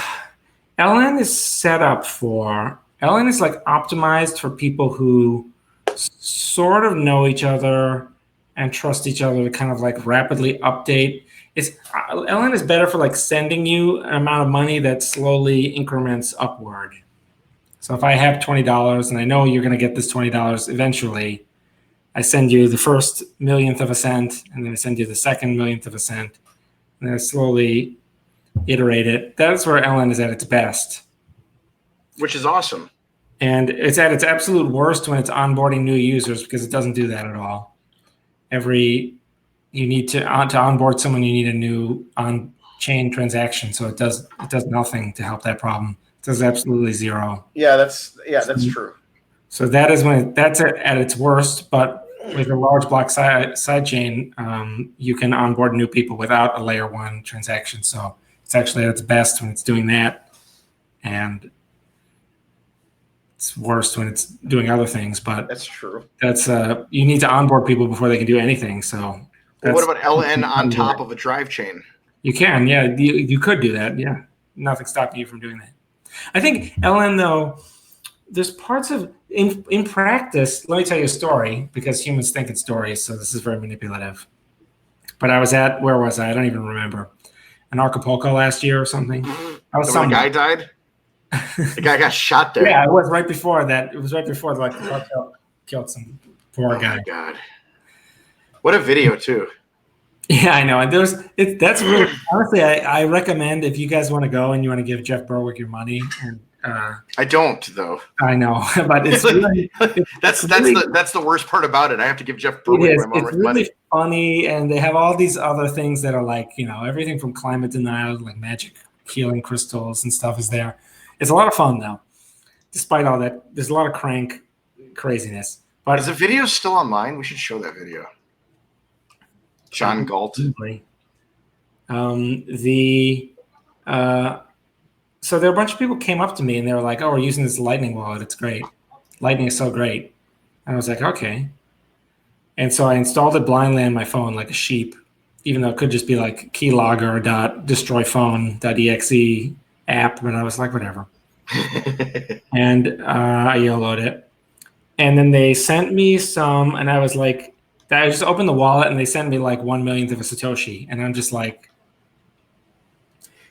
Speaker 2: LN is set up for LN is like optimized for people who sort of know each other and trust each other to kind of like rapidly update. LN is better for like sending you an amount of money that slowly increments upward. So if I have $20 and I know you're going to get this $20 eventually, I send you the first millionth of a cent, and then I send you the second millionth of a cent, and then I slowly iterate it. That's where LN is at its best.
Speaker 1: Which is awesome.
Speaker 2: And it's at its absolute worst when it's onboarding new users, because it doesn't do that at all. You need to onboard someone, you need a new on-chain transaction. So it does nothing to help that problem. It does absolutely zero.
Speaker 1: Yeah, that's true.
Speaker 2: So that is when that's at its worst. But with a large block sidechain, you can onboard new people without a layer 1 transaction. So it's actually at its best when it's doing that, and it's worse when it's doing other things. But
Speaker 1: that's true.
Speaker 2: That's you need to onboard people before they can do anything. So
Speaker 1: what about LN on top of a drive chain?
Speaker 2: You can, yeah, you could do that. Yeah, nothing stopping you from doing that. I think LN though, there's parts of in practice. Let me tell you a story, because humans think in stories, so this is very manipulative. But I was at, where was I? I don't even remember. In Acapulco last year or something. I was
Speaker 1: the guy died. The guy got shot there.
Speaker 2: Yeah, it was right before that. It was right before like the cartel killed some poor guy.
Speaker 1: Oh my God! What a video too.
Speaker 2: Yeah, I know. And that's really, honestly, I recommend, if you guys want to go and you want to give Jeff Berwick your money. And
Speaker 1: I don't though.
Speaker 2: I know, but it's really,
Speaker 1: that's the worst part about it. I have to give Jeff Berwick my
Speaker 2: money. It's really funny, and they have all these other things that are like, everything from climate denial, like magic healing crystals and stuff is there. It's a lot of fun though. Despite all that, there's a lot of craziness. But
Speaker 1: is the video still online? We should show that video. John Galt.
Speaker 2: So there were a bunch of people came up to me and they were like, "Oh, we're using this Lightning wallet. It's great. Lightning is so great." And I was like, "Okay." And so I installed it blindly on my phone like a sheep, even though it could just be like keylogger.destroyphone.exe app. But I was like, whatever. And I YOLO'd it. And then they sent me some, and I was like, I just opened the wallet and they sent me like 1 millionth of a Satoshi. And I'm just like,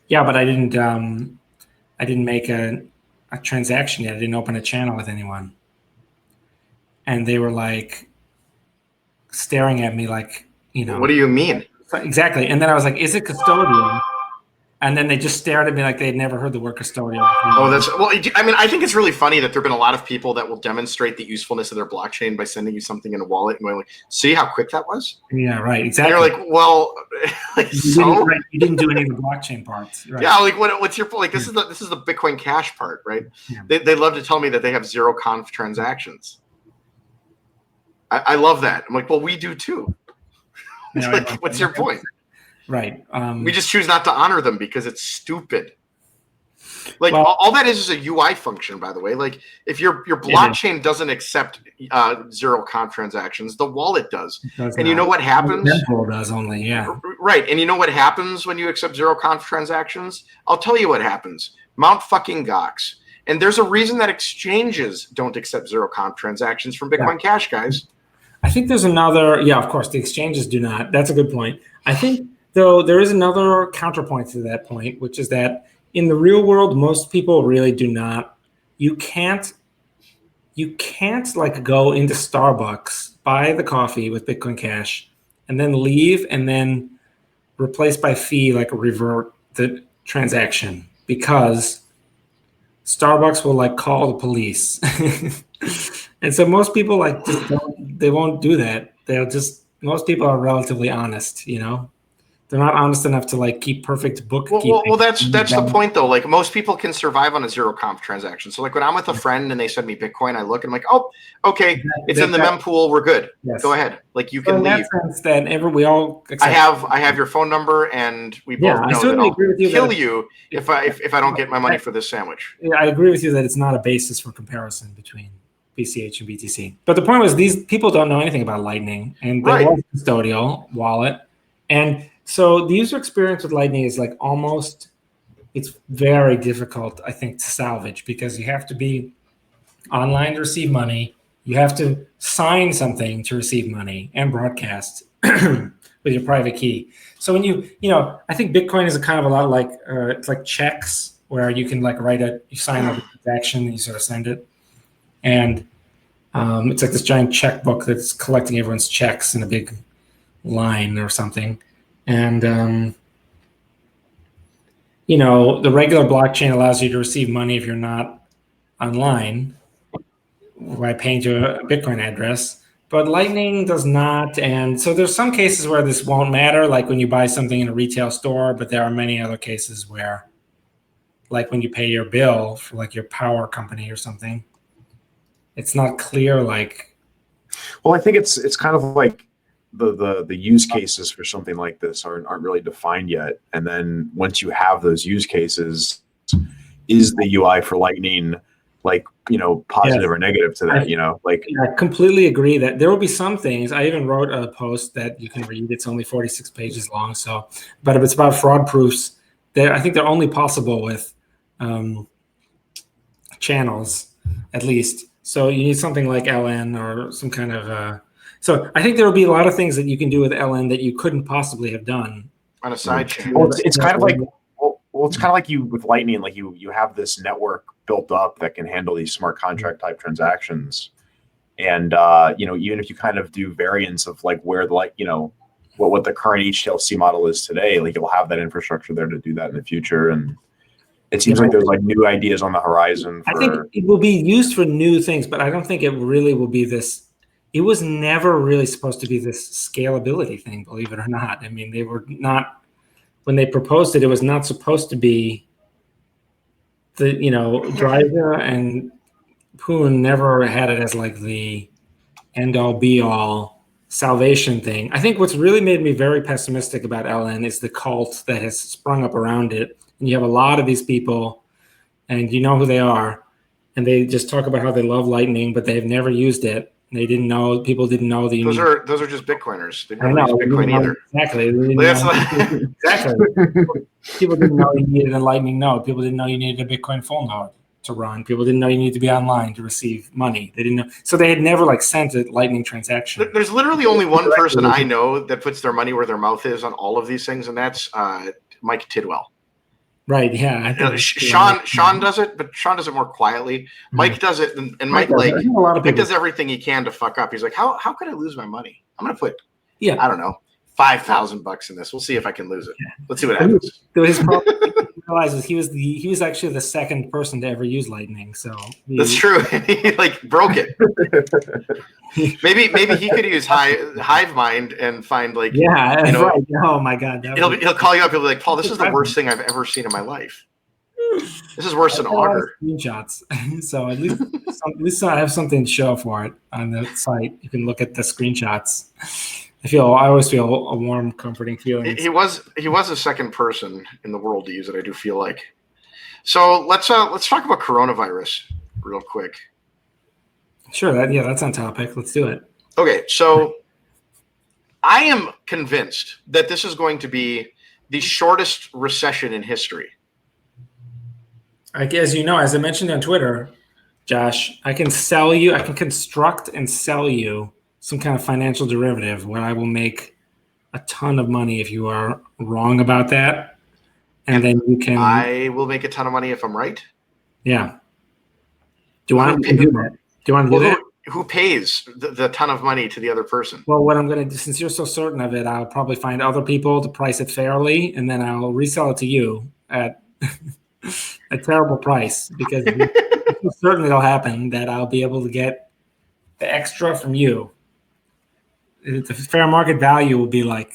Speaker 2: yeah, but I didn't make a transaction yet. I didn't open a channel with anyone. And they were like staring at me like,
Speaker 1: what do you mean?
Speaker 2: Exactly. And then I was like, is it custodial? And then they just stared at me like they had never heard the word custodial before.
Speaker 1: Oh, I mean, I think it's really funny that there have been a lot of people that will demonstrate the usefulness of their blockchain by sending you something in a wallet and going like, see how quick that was?
Speaker 2: Yeah, right. Exactly.
Speaker 1: And you're like, well, like,
Speaker 2: you didn't do any of the blockchain parts. Right.
Speaker 1: Yeah, like what's your point? Like this is the Bitcoin Cash part, right? Yeah. They love to tell me that they have zero conf transactions. I love that. I'm like, well, we do too. Yeah, like, what's your point?
Speaker 2: Right.
Speaker 1: We just choose not to honor them because it's stupid. Like all that is a UI function, by the way. Like if your blockchain doesn't accept zero conf transactions, the wallet does. And you know what happens?
Speaker 2: Mempool does only, yeah.
Speaker 1: Right. And you know what happens when you accept zero conf transactions? I'll tell you what happens. Mount fucking Gox. And there's a reason that exchanges don't accept zero conf transactions from Bitcoin Cash, guys.
Speaker 2: I think there's another, of course, the exchanges do not. That's a good point. I think, though, there is another counterpoint to that point, which is that in the real world, most people really do not. You can't like go into Starbucks, buy the coffee with Bitcoin Cash, and then leave and then replace by fee, like revert the transaction because Starbucks will like call the police. And so most people like just they won't do that. Most people are relatively honest, you know. They're not honest enough to like keep perfect bookkeeping.
Speaker 1: Well, that's the point though. Like most people can survive on a zero comp transaction. So like when I'm with a friend and they send me Bitcoin, I look and I'm like, oh, okay, it's in the mempool. We're good. Yes. Go ahead. Like you can leave.
Speaker 2: That sense, that we all.
Speaker 1: I have your phone number, and we both know that I'll kill you if I don't get my money for this sandwich.
Speaker 2: Yeah, I agree with you that it's not a basis for comparison between BCH and BTC. But the point was these people don't know anything about Lightning, and they was a custodial wallet, and so the user experience with Lightning is like it's very difficult, I think, to salvage because you have to be online to receive money. You have to sign something to receive money and broadcast with your private key. So when you I think Bitcoin is a kind of a lot like, it's like checks where you can like you sign a transaction and you sort of send it. And it's like this giant checkbook that's collecting everyone's checks in a big line or something. And, the regular blockchain allows you to receive money if you're not online by paying to a Bitcoin address, but Lightning does not. And so there's some cases where this won't matter, like when you buy something in a retail store, but there are many other cases where, like when you pay your bill for like your power company or something, it's not clear. Like,
Speaker 3: well, I think it's kind of like, the use cases for something like this aren't really defined yet. And then once you have those use cases, is the UI for Lightning like, positive or negative to that,
Speaker 2: I completely agree that there will be some things. I even wrote a post that you can read. It's only 46 pages long. But it's about fraud proofs. I think they're only possible with channels, at least. So you need something like LN or some kind of so I think there will be a lot of things that you can do with LN that you couldn't possibly have done
Speaker 1: on a side chain.
Speaker 3: Well, it's kind of like it's kind of like you with Lightning, like you have this network built up that can handle these smart contract type transactions, and even if you kind of do variants of like where what the current HTLC model is today, like you'll have that infrastructure there to do that in the future. And it seems like there's like new ideas on the horizon.
Speaker 2: I think it will be used for new things, but I don't think it really will be this. It was never really supposed to be this scalability thing, believe it or not. I mean, they were not, when they proposed it, it was not supposed to be Dreiser and Poon never had it as like the end all be all salvation thing. I think what's really made me very pessimistic about LN is the cult that has sprung up around it. And you have a lot of these people, and you know who they are, and they just talk about how they love Lightning, but they've never used it. They didn't know. People didn't know that
Speaker 1: those are just Bitcoiners. They never used Bitcoin either.
Speaker 2: Exactly. Exactly. People didn't know you needed a Lightning node. People didn't know you needed a Bitcoin full node to run. People didn't know you needed to be online to receive money. They didn't know. So they had never like sent a Lightning transaction.
Speaker 1: There's literally only one person I know that puts their money where their mouth is on all of these things, and that's Mike Tidwell.
Speaker 2: Right. Yeah. I think
Speaker 1: Sean does it, but Sean does it more quietly. Mm-hmm. Mike does it, and Mike Mike does everything he can to fuck up. He's like, how could I lose my money? I'm gonna put I don't know, $5,000 in this. We'll see if I can lose it. Let's see what happens.
Speaker 2: His problem realizes he was actually the second person to ever use Lightning. So
Speaker 1: that's true. He like broke it. maybe he could use HiveMind and find like
Speaker 2: right. Oh my God.
Speaker 1: He'll call you up. He'll be like, Paul, this is the worst thing I've ever seen in my life. This is worse than Augur.
Speaker 2: Screenshots. So at least I have something to show for it on the site. You can look at the screenshots. I always feel a warm, comforting feeling.
Speaker 1: He was the second person in the world to use it. I do feel like. So let's talk about coronavirus real quick.
Speaker 2: Sure. That's on topic. Let's do it.
Speaker 1: Okay. So I am convinced that this is going to be the shortest recession in history.
Speaker 2: As you know, as I mentioned on Twitter, Josh, I can construct and sell you some kind of financial derivative where I will make a ton of money if you are wrong about that. And then you can...
Speaker 1: I will make a ton of money if I'm right?
Speaker 2: Yeah. Do you want to do that? Do you want to do that?
Speaker 1: Who pays the ton of money to the other person?
Speaker 2: Well, what I'm going to do, since you're so certain of it, I'll probably find other people to price it fairly, and then I'll resell it to you, at a terrible price because certainly it'll happen that I'll be able to get the extra from you. The fair market value will be like.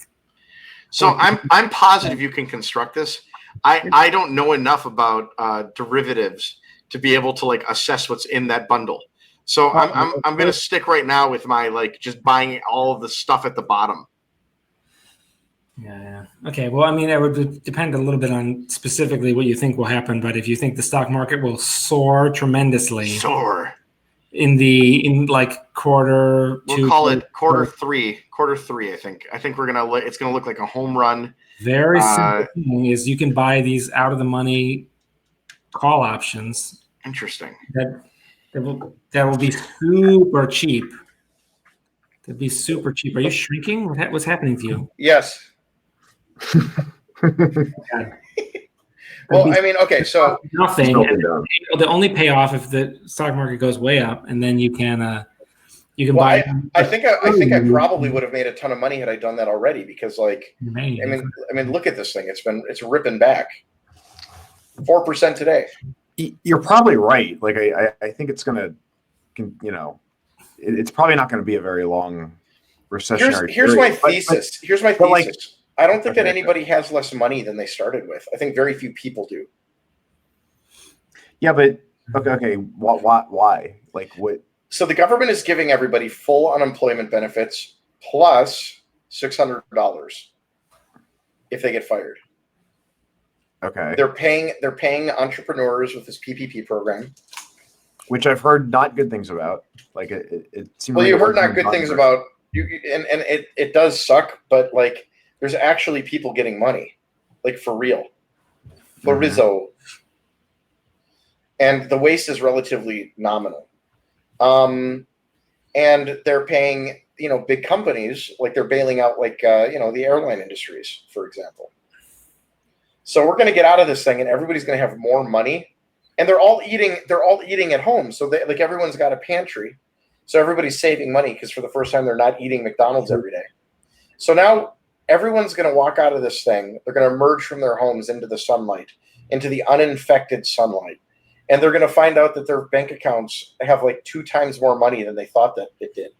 Speaker 1: So I'm positive you can construct this. I don't know enough about derivatives to be able to like assess what's in that bundle. So I'm going to stick right now with my like just buying all of the stuff at the bottom.
Speaker 2: Yeah. Okay. Well, I mean, it would depend a little bit on specifically what you think will happen. But if you think the stock market will soar tremendously, in like quarter,
Speaker 1: we'll call it quarter three. I think it's gonna look like a home run.
Speaker 2: Very simple thing is you can buy these out of the money call options.
Speaker 1: Interesting.
Speaker 2: That will be super cheap. That'd be super cheap. Are you shrinking? What's happening to you?
Speaker 1: Yes. Well, I mean, okay, so
Speaker 2: nothing. The only payoff if the stock market goes way up, and then you can buy.
Speaker 1: I think I probably would have made a ton of money had I done that already because, like, I mean, look at this thing. It's ripping back 4% today.
Speaker 3: You're probably right. Like, I think it's gonna, it's probably not going to be a very long recessionary.
Speaker 1: Here's my thesis. Here's my thesis. Like, I don't think that anybody has less money than they started with. I think very few people do.
Speaker 3: Yeah, but okay. Why? Like what?
Speaker 1: So the government is giving everybody full unemployment benefits plus $600 if they get fired.
Speaker 3: Okay.
Speaker 1: They're paying entrepreneurs with this PPP program,
Speaker 3: which I've heard not good things about. Like it seems.
Speaker 1: Well, you heard not good things about you, and it does suck, but like. There's actually people getting money, like for real, for Rizzo. And the waste is relatively nominal. And they're paying, big companies, like they're bailing out like, the airline industries, for example. So we're going to get out of this thing and everybody's going to have more money and they're all eating at home. So like everyone's got a pantry. So everybody's saving money because for the first time, they're not eating McDonald's every day. So now, everyone's going to walk out of this thing. They're going to emerge from their homes into the sunlight, into the uninfected sunlight. And they're going to find out that their bank accounts have like 2 times more money than they thought that it did.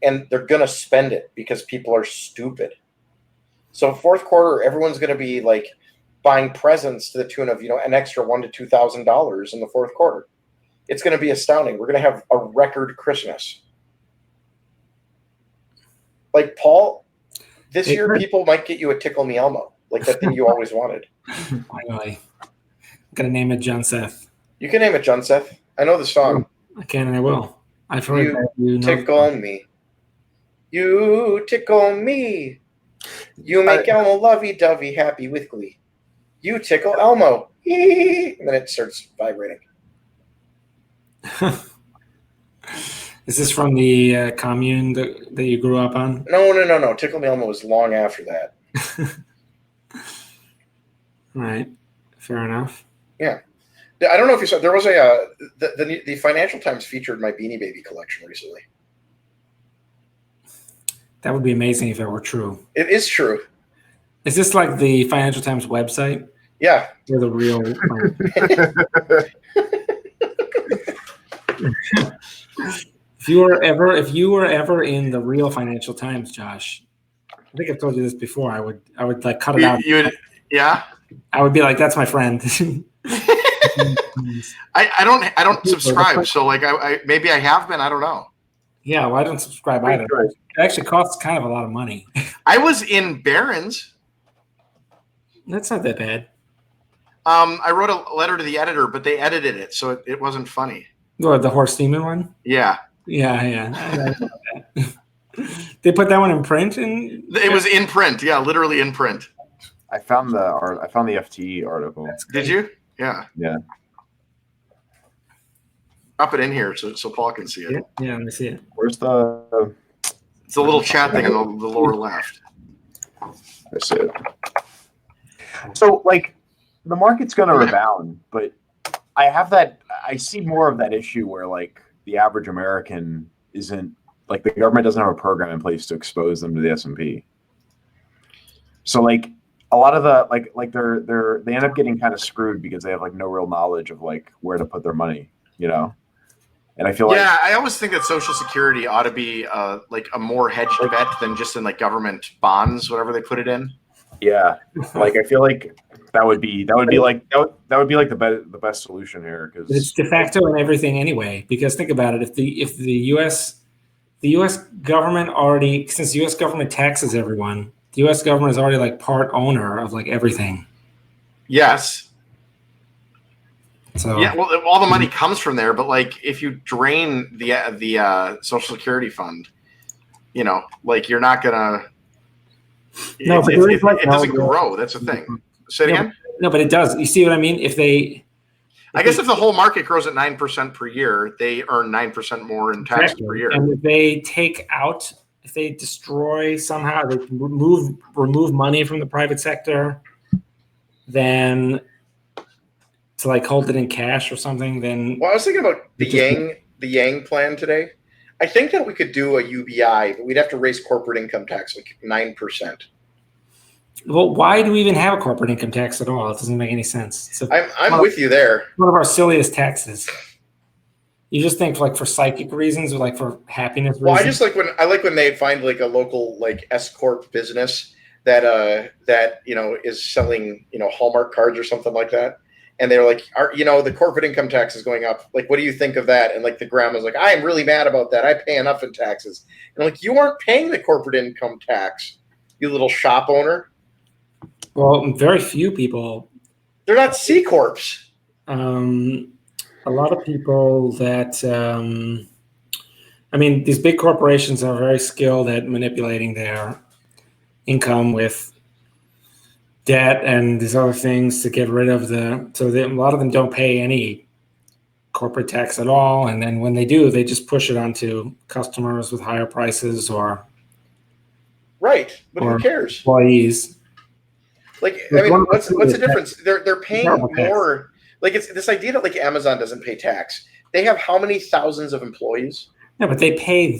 Speaker 1: And they're going to spend it because people are stupid. So fourth quarter, everyone's going to be like buying presents to the tune of, an extra $1,000 to $2,000 in the fourth quarter. It's going to be astounding. We're going to have a record Christmas. Like Paul, this year people might get you a Tickle Me Elmo, like that thing you always wanted.
Speaker 2: Finally, I'm gonna name it John Seth.
Speaker 1: You can name it John Seth. I know the song.
Speaker 2: I can and I will. I've heard
Speaker 1: you tickle me. You tickle me. You make Elmo lovey-dovey happy with glee. You tickle Elmo. And then it starts vibrating.
Speaker 2: Is this from the commune that you grew up on?
Speaker 1: No. Tickle Me Elmo was long after that.
Speaker 2: All right. Fair enough.
Speaker 1: Yeah. I don't know if you saw, there was the Financial Times featured my Beanie Baby collection recently.
Speaker 2: That would be amazing if it were true.
Speaker 1: It is true.
Speaker 2: Is this like the Financial Times website?
Speaker 1: Yeah.
Speaker 2: Or the real... If you were ever in the real Financial Times, Josh, I think I've told you this before. I would like cut it out.
Speaker 1: Yeah.
Speaker 2: I would be like, that's my friend.
Speaker 1: I don't subscribe, so like maybe I have been. I don't know.
Speaker 2: Yeah, well, I don't subscribe either. It actually costs kind of a lot of money.
Speaker 1: I was in Barron's.
Speaker 2: That's not that bad.
Speaker 1: I wrote a letter to the editor, but they edited it, so it wasn't funny.
Speaker 2: Oh, the Horst Steeman one?
Speaker 1: Yeah.
Speaker 2: Yeah. They put that one in print,
Speaker 1: it was in print. Yeah, literally in print.
Speaker 3: I found the FTE article.
Speaker 1: Did you? Yeah.
Speaker 3: Yeah.
Speaker 1: Drop it in here so Paul can see it.
Speaker 2: Yeah, let me see it.
Speaker 3: Where's the?
Speaker 1: It's a little chat thing in the lower left.
Speaker 3: I see it. So, like, the market's going to rebound, but I see more of that issue where, like, the average American isn't, like, the government doesn't have a program in place to expose them to the S&P. So, like, a lot of the they end up getting kind of screwed because they have like no real knowledge of like where to put their money, you know. And I feel like
Speaker 1: I always think that Social Security ought to be like a more hedged bet than just in like government bonds, whatever they put it in.
Speaker 3: Yeah, like I feel like that would be like the best solution here because
Speaker 2: It's de facto in everything anyway. Because think about it: if the U.S. government already, since the U.S. government taxes everyone, the U.S. government is already like part owner of like everything.
Speaker 1: Yes.
Speaker 2: So
Speaker 1: yeah, well, all the money comes from there, but like if you drain the Social Security fund, you know, like you're not gonna.
Speaker 2: No, but
Speaker 1: it doesn't grow. That's the thing. Say it again.
Speaker 2: No, but it does. You see what I mean? If
Speaker 1: the whole market grows at 9% per year, they earn 9% more in taxes per year.
Speaker 2: And if they destroy somehow, they remove money from the private sector, then to like hold it in cash or something, then.
Speaker 1: Well, I was thinking about the Yang plan today. I think that we could do a UBI, but we'd have to raise corporate income tax like 9%.
Speaker 2: Well, why do we even have a corporate income tax at all? It doesn't make any sense.
Speaker 1: I'm with you there.
Speaker 2: One of our silliest taxes. You just think like for psychic reasons or like for happiness reasons?
Speaker 1: Well, I just like when they find like a local like S corp business that is selling Hallmark cards or something like that, and they're like, the corporate income tax is going up. Like, what do you think of that? And like the grandma's like, I am really mad about that. I pay enough in taxes. And like, you aren't paying the corporate income tax, you little shop owner.
Speaker 2: Well, very few people.
Speaker 1: They're not C corps.
Speaker 2: A lot of people that, these big corporations are very skilled at manipulating their income with debt and these other things to get rid of a lot of them don't pay any corporate tax at all. And then when they do, they just push it onto customers with higher prices or.
Speaker 1: Right. But who cares?
Speaker 2: Employees.
Speaker 1: Like, what's the difference? They're paying more. Like, it's this idea that like Amazon doesn't pay tax. They have how many thousands of employees?
Speaker 2: Yeah, but they pay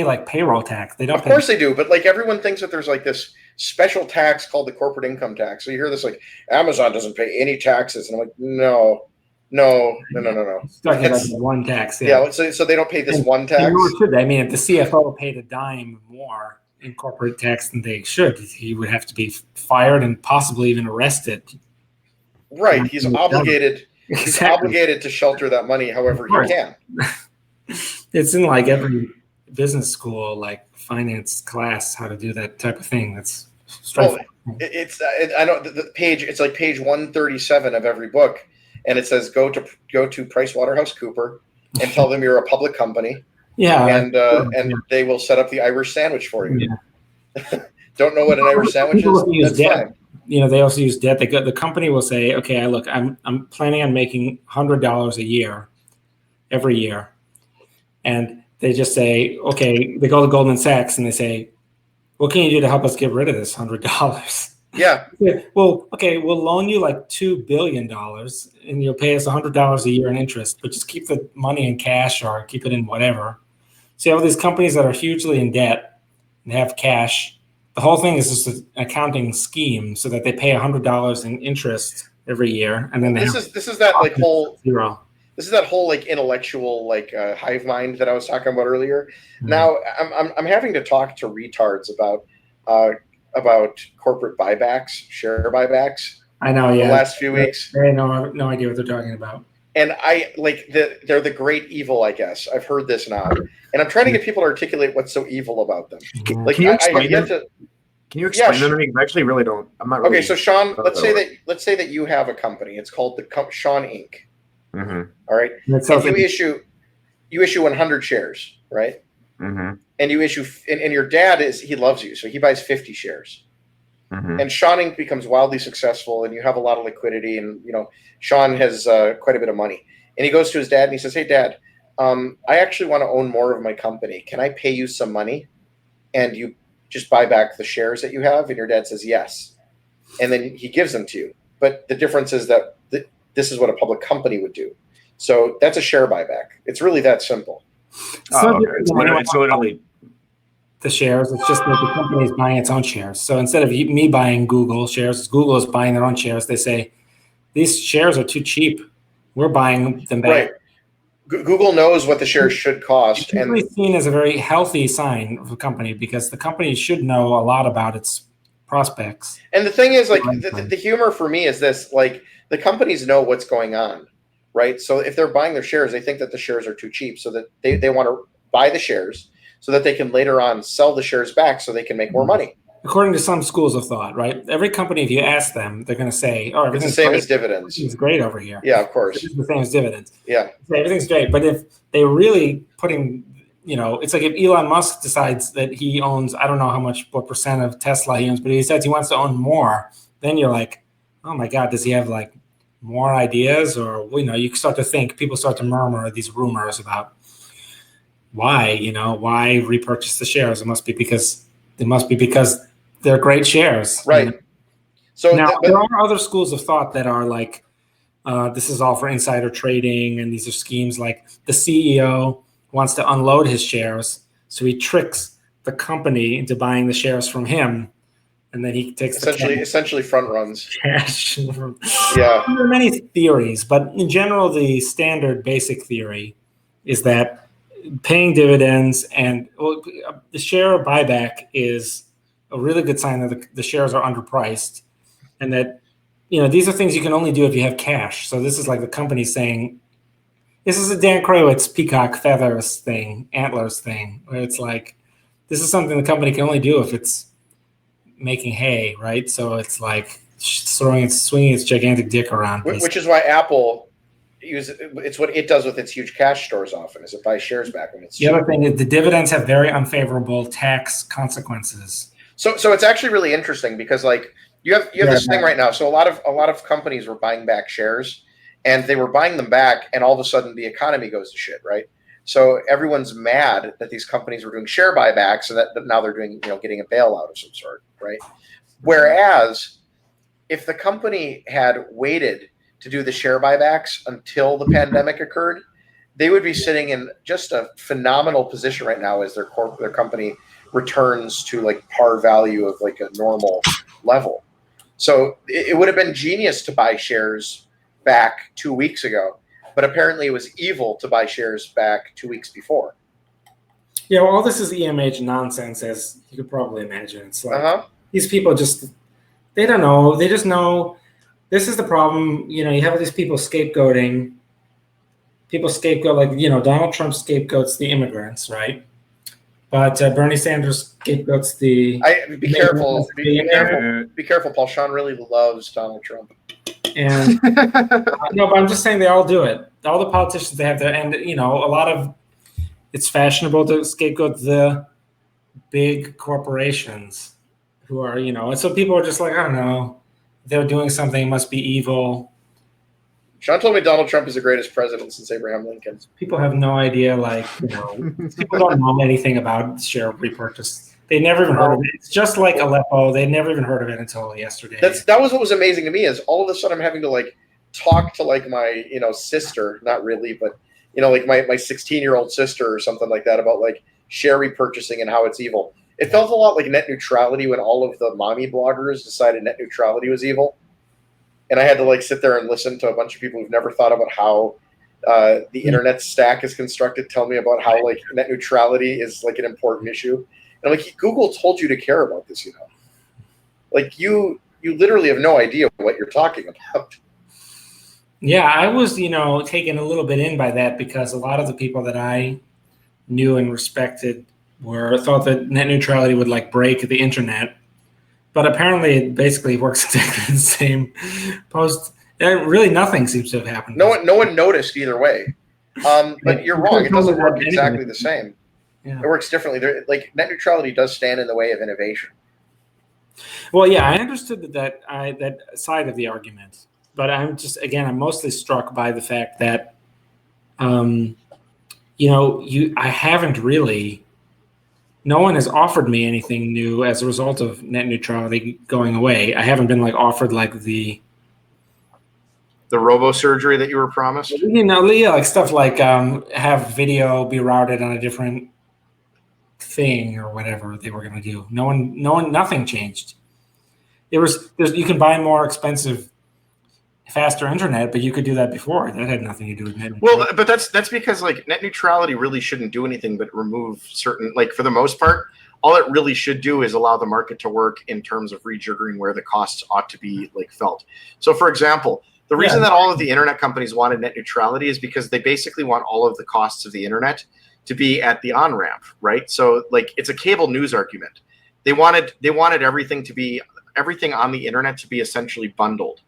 Speaker 2: like payroll tax. They don't.
Speaker 1: Of course they do, but like everyone thinks that there's like this special tax called the corporate income tax. So you hear this like Amazon doesn't pay any taxes, and I'm like, no.
Speaker 2: That's one tax.
Speaker 1: Yeah. So they don't pay this one tax.
Speaker 2: Nor should they. I mean, if the CFO paid a dime more in corporate tax than they should, he would have to be fired and possibly even arrested.
Speaker 1: Right. He's obligated. Exactly. He's obligated to shelter that money however he can.
Speaker 2: It's in like every business school, like finance class, how to do that type of thing. That's straightforward.
Speaker 1: I know the page. It's like page 137 of every book, and it says go to PricewaterhouseCoopers and tell them you're a public company.
Speaker 2: Yeah,
Speaker 1: and they will set up the Irish sandwich for you. Yeah. Don't know what an Irish sandwich is? That's fine.
Speaker 2: They also use debt. The company will say, okay, look, I'm planning on making $100 a year, every year. And they just say, okay, they go to Goldman Sachs and they say, what can you do to help us get rid of this $100?
Speaker 1: Yeah.
Speaker 2: Well, okay, we'll loan you like $2 billion and you'll pay us $100 a year in interest, but just keep the money in cash or keep it in whatever. So you have these companies that are hugely in debt and have cash. The whole thing is just an accounting scheme so that they pay $100 in interest every year, and then
Speaker 1: this is that like whole
Speaker 2: zero.
Speaker 1: This is that whole like intellectual like hive mind that I was talking about earlier. Mm-hmm. Now I'm having to talk to retards about corporate buybacks, share buybacks.
Speaker 2: I know, yeah.
Speaker 1: The last few weeks,
Speaker 2: they have no idea what they're talking about.
Speaker 1: And they're the great evil, I guess. I've heard this now, and I'm trying to get people to articulate what's so evil about them.
Speaker 3: Can you explain them? Can you explain them to me? I actually really don't. I'm not really.
Speaker 1: Okay, so Sean, let's say that you have a company. It's called Sean Inc.
Speaker 3: Mm-hmm.
Speaker 1: All right, and you issue 100 shares, right?
Speaker 3: Mm-hmm.
Speaker 1: And you issue, and your dad he loves you, so he buys 50 shares.
Speaker 3: Mm-hmm.
Speaker 1: And Sean Inc. becomes wildly successful, and you have a lot of liquidity, and Sean has quite a bit of money. And he goes to his dad and he says, "Hey, Dad, I actually want to own more of my company. Can I pay you some money, and you just buy back the shares that you have?" And your dad says, "Yes." And then he gives them to you. But the difference is that this is what a public company would do. So that's a share buyback. It's really that simple.
Speaker 3: Oh, okay. It's literally
Speaker 2: the shares. It's just that the company is buying its own shares. So instead of me buying Google shares, Google is buying their own shares. They say these shares are too cheap. We're buying them back.
Speaker 1: Right. Google knows what the shares should cost,
Speaker 2: it's usually seen as a very healthy sign of a company because the company should know a lot about its prospects.
Speaker 1: And the thing is, like, the humor for me is this: like, the companies know what's going on, right? So if they're buying their shares, they think that the shares are too cheap, so that they want to buy the shares so that they can later on sell the shares back so they can make more money.
Speaker 2: According to some schools of thought, right? Every company, if you ask them, they're going to say, "Oh,
Speaker 1: It's the
Speaker 2: everything's
Speaker 1: same
Speaker 2: great.
Speaker 1: as dividends.
Speaker 2: Everything's great over here."
Speaker 1: Yeah, of course.
Speaker 2: It's the same as dividends.
Speaker 1: Yeah.
Speaker 2: So everything's great. But if they're really putting, it's like if Elon Musk decides that he owns, I don't know what percent of Tesla he owns, but he says he wants to own more, then you're like, oh my God, does he have like more ideas? Or, you start to think, people start to murmur these rumors about why repurchase the shares? It must be because they're great shares.
Speaker 1: Right.
Speaker 2: So now there are other schools of thought that are like, this is all for insider trading, and these are schemes like the CEO wants to unload his shares, so he tricks the company into buying the shares from him, and then he takes
Speaker 1: essentially front runs
Speaker 2: cash.
Speaker 1: Yeah.
Speaker 2: There are many theories, but in general, the standard basic theory is that paying dividends and the share buyback is a really good sign that the shares are underpriced, and that these are things you can only do if you have cash. So this is like the company saying, this is a Dan Krawitz peacock feathers thing, antlers thing, where it's like, this is something the company can only do if it's making hay, right? So it's like swinging its gigantic dick around. Basically.
Speaker 1: Which is why Apple it's what it does with its huge cash stores often, is it buys shares back when it's cheap.
Speaker 2: The other thing is the dividends have very unfavorable tax consequences.
Speaker 1: So it's actually really interesting because like you have this thing right now. So a lot of companies were buying back shares, and they were buying them back, and all of a sudden the economy goes to shit, right? So everyone's mad that these companies were doing share buybacks, and that now they're doing getting a bailout of some sort, right? Whereas if the company had waited to do the share buybacks until the pandemic occurred, they would be sitting in just a phenomenal position right now as their company returns to like par value of like a normal level. So it would have been genius to buy shares back 2 weeks ago, but apparently it was evil to buy shares back 2 weeks before.
Speaker 2: Yeah, well, all this is EMH nonsense, as you could probably imagine. It's like these people they don't know. They just know this is the problem. You have these people scapegoating. People scapegoat, like, Donald Trump scapegoats the immigrants, right? But Bernie Sanders scapegoats the...
Speaker 1: Be careful. Be careful. Paul Sean really loves Donald Trump.
Speaker 2: And no, but I'm just saying they all do it. All the politicians, they have their... And, a lot of... It's fashionable to scapegoat the big corporations who are, and so people are just like, I don't know, they're doing something, it must be evil.
Speaker 1: Sean told me Donald Trump is the greatest president since Abraham Lincoln.
Speaker 2: People have no idea, like, people don't know anything about share repurchase. They never even heard of it. It's just like Aleppo. They never even heard of it until yesterday.
Speaker 1: That was what was amazing to me, is all of a sudden I'm having to like talk to like my, sister, not really, but like my 16-year-old sister or something like that about like share repurchasing and how it's evil. It felt a lot like net neutrality when all of the mommy bloggers decided net neutrality was evil. And I had to like sit there and listen to a bunch of people who've never thought about how the internet stack is constructed, tell me about how like net neutrality is like an important issue. And I'm like, Google told you to care about this, Like you literally have no idea what you're talking about.
Speaker 2: Yeah, I was, taken a little bit in by that because a lot of the people that I knew and respected thought that net neutrality would like break the internet. But apparently it basically works exactly the same post. Really nothing seems to have happened.
Speaker 1: No one noticed either way. But you're wrong. It doesn't work exactly the same. Yeah. It works differently. Like net neutrality does stand in the way of innovation.
Speaker 2: Well, yeah, I understood that side of the argument. But I'm mostly struck by the fact that, I haven't really, no one has offered me anything new as a result of net neutrality going away. I haven't been like offered like the
Speaker 1: robo-surgery that you were promised.
Speaker 2: Like stuff like have video be routed on a different thing or whatever they were going to do. Nothing changed. You can buy more expensive, faster internet, but you could do that before. That had nothing to do with net neutrality.
Speaker 1: Well, but that's because like net neutrality really shouldn't do anything but remove certain, like for the most part, all it really should do is allow the market to work in terms of rejiggering where the costs ought to be like felt. So for example, the reason that all of the internet companies wanted net neutrality is because they basically want all of the costs of the internet to be at the on-ramp, right? So like it's a cable news argument. They wanted everything on the internet to be essentially bundled,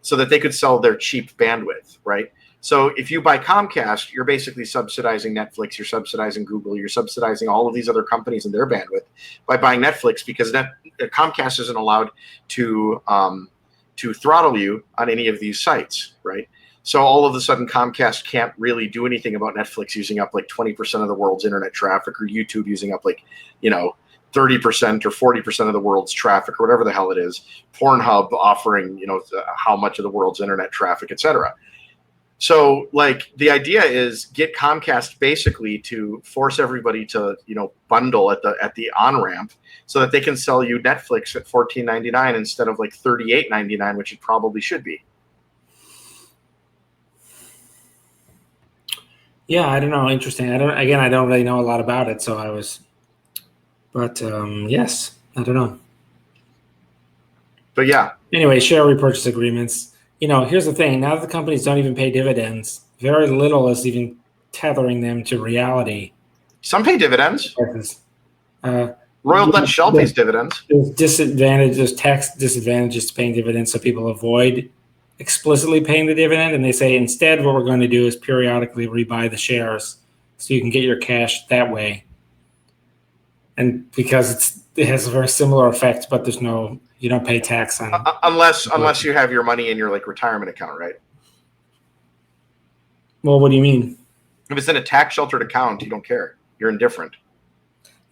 Speaker 1: so that they could sell their cheap bandwidth, right? So if you buy Comcast, you're basically subsidizing Netflix, you're subsidizing Google, you're subsidizing all of these other companies and their bandwidth by buying Netflix, because Comcast isn't allowed to throttle you on any of these sites, right? So all of a sudden, Comcast can't really do anything about Netflix using up like 20% of the world's internet traffic, or YouTube using up like, 30% or 40% of the world's traffic, or whatever the hell it is. Pornhub offering, how much of the world's internet traffic, et cetera. So like the idea is get Comcast basically to force everybody to, bundle at the on-ramp, so that they can sell you Netflix at $14.99 instead of like $38.99, which it probably should be.
Speaker 2: Yeah, I don't know. Interesting. I don't really know a lot about it, but yes, I don't know.
Speaker 1: But yeah.
Speaker 2: Anyway, share repurchase agreements. Here's the thing. Now that the companies don't even pay dividends, very little is even tethering them to reality.
Speaker 1: Some pay dividends. Royal Dutch Shell pays dividends.
Speaker 2: There's tax disadvantages to paying dividends, so people avoid explicitly paying the dividend, and they say instead what we're going to do is periodically rebuy the shares so you can get your cash that way. And because it has a very similar effect, but you don't pay tax on
Speaker 1: unless you have your money in your like retirement account, right?
Speaker 2: Well, what do you mean?
Speaker 1: If it's in a tax sheltered account, you don't care. You're indifferent.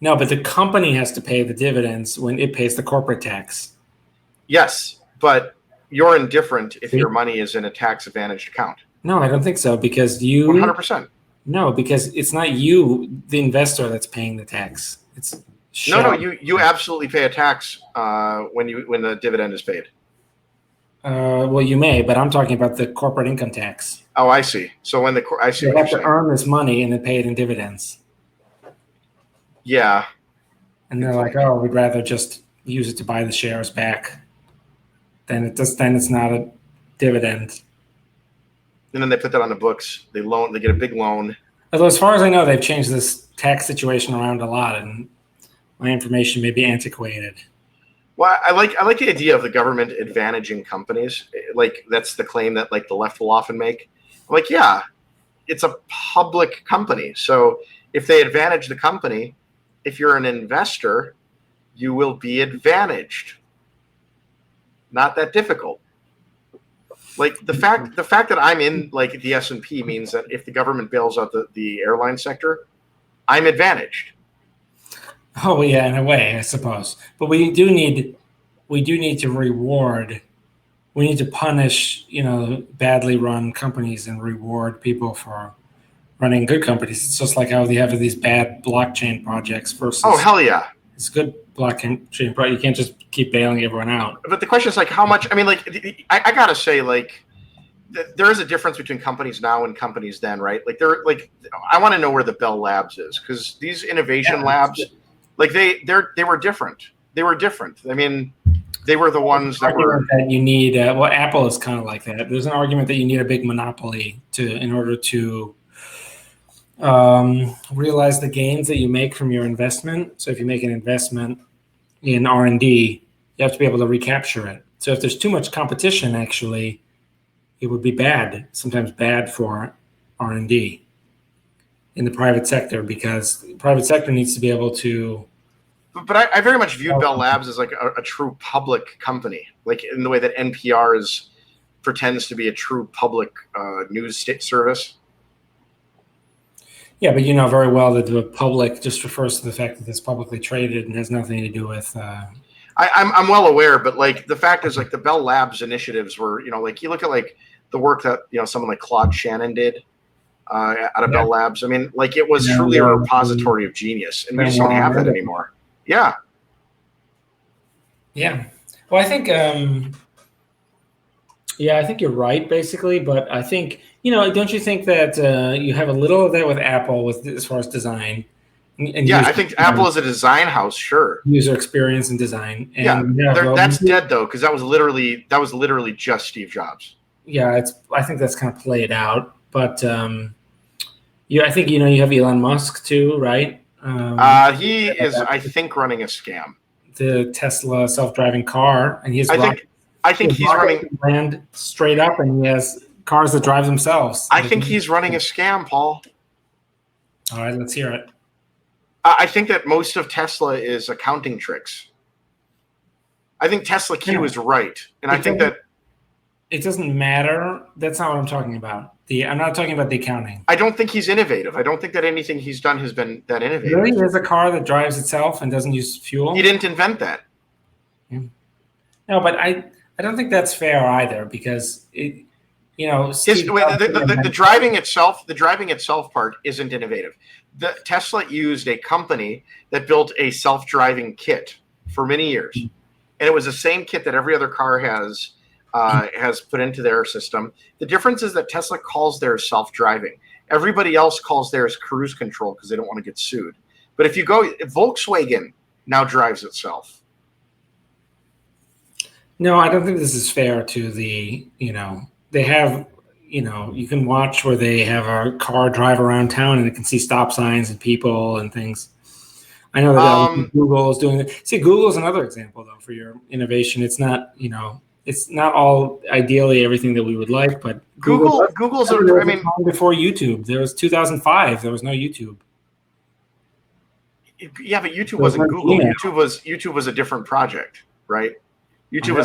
Speaker 2: No, but the company has to pay the dividends when it pays the corporate tax.
Speaker 1: Yes, but you're indifferent if your money is in a tax advantaged account.
Speaker 2: No, I don't think so, because 100%. No, because it's not you, the investor, that's paying the tax. It's Shell.
Speaker 1: No, you absolutely pay a tax when the dividend is paid.
Speaker 2: Well, you may, but I'm talking about the corporate income tax.
Speaker 1: Oh, I see. So when they have
Speaker 2: to earn this money and then pay it in dividends.
Speaker 1: Yeah.
Speaker 2: And they're like, oh, we'd rather just use it to buy the shares back. Then it's not a dividend.
Speaker 1: And then they put that on the books. They get a big loan.
Speaker 2: Although as far as I know, they've changed this tax situation around a lot, and my information may be antiquated.
Speaker 1: Well, I like the idea of the government advantaging companies. Like that's the claim that like the left will often make. Like, yeah, it's a public company. So if they advantage the company, if you're an investor, you will be advantaged. Not that difficult. Like the fact that I'm in like the S&P means that if the government bails out the airline sector, I'm advantaged.
Speaker 2: Oh yeah, in a way, I suppose. But we do need to reward. We need to punish, badly run companies and reward people for running good companies. It's just like how they have these bad blockchain projects versus.
Speaker 1: Oh hell yeah!
Speaker 2: It's good blockchain project. You can't just keep bailing everyone out.
Speaker 1: But the question is like how much. I mean, like I gotta say, like there is a difference between companies now and companies then, right? Like I want to know where the Bell Labs is, because these innovation labs. Like they were different. They were different. I mean, they were the ones that were.
Speaker 2: That you need. Well, Apple is kind of like that. There's an argument that you need a big monopoly in order to realize the gains that you make from your investment. So if you make an investment in R&D, you have to be able to recapture it. So if there's too much competition, actually, it would be bad. Sometimes bad for R&D. In the private sector, because the private sector needs to be able to.
Speaker 1: But I very much viewed Bell Labs as like a true public company, like in the way that NPR pretends to be a true public news service.
Speaker 2: Yeah, but you know very well that the public just refers to the fact that it's publicly traded and has nothing to do with.
Speaker 1: I'm well aware, but like the fact is, like the Bell Labs initiatives were, like you look at like the work that someone like Claude Shannon did. out of Bell Labs. I mean, like it was truly a repository of genius, and we just don't have that anymore. Yeah.
Speaker 2: Yeah. Well, I think, I think you're right, basically. But I think, don't you think that you have a little of that with Apple as far as design? And
Speaker 1: I think Apple is a design house, sure.
Speaker 2: User experience and design. And
Speaker 1: that's dead though, because that was literally just Steve Jobs.
Speaker 2: Yeah, I think that's kind of played out. But I think you have Elon Musk too, right?
Speaker 1: He is, I think, running a scam.
Speaker 2: The Tesla self-driving car, and
Speaker 1: I think he's running
Speaker 2: land straight up, and he has cars that drive themselves.
Speaker 1: I think he's running a scam, Paul.
Speaker 2: All right, let's hear it.
Speaker 1: I think that most of Tesla is accounting tricks. I think Tesla Q is right, and I think that
Speaker 2: it doesn't matter. That's not what I'm talking about. I'm not talking about the accounting.
Speaker 1: I don't think he's innovative. I don't think that anything he's done has been that innovative.
Speaker 2: Really? There's a car that drives itself and doesn't use fuel?
Speaker 1: He didn't invent that.
Speaker 2: Yeah. No, but I don't think that's fair either, because the
Speaker 1: driving itself part isn't innovative. The Tesla used a company that built a self-driving kit for many years, and it was the same kit that every other car has put into their system. The difference is that Tesla calls theirs self-driving. Everybody else calls theirs cruise control because they don't want to get sued. But if you go, Volkswagen now drives itself.
Speaker 2: No, I don't think this is fair to they have, you can watch where they have a car drive around town and it can see stop signs and people and things. I know that Google is doing it. See, Google is another example, though, for your innovation. It's not, it's not all ideally everything that we would like, but
Speaker 1: Google's
Speaker 2: before YouTube. There was 2005. There was no YouTube.
Speaker 1: Yeah, but YouTube wasn't Google. YouTube was a different project, right?
Speaker 2: YouTube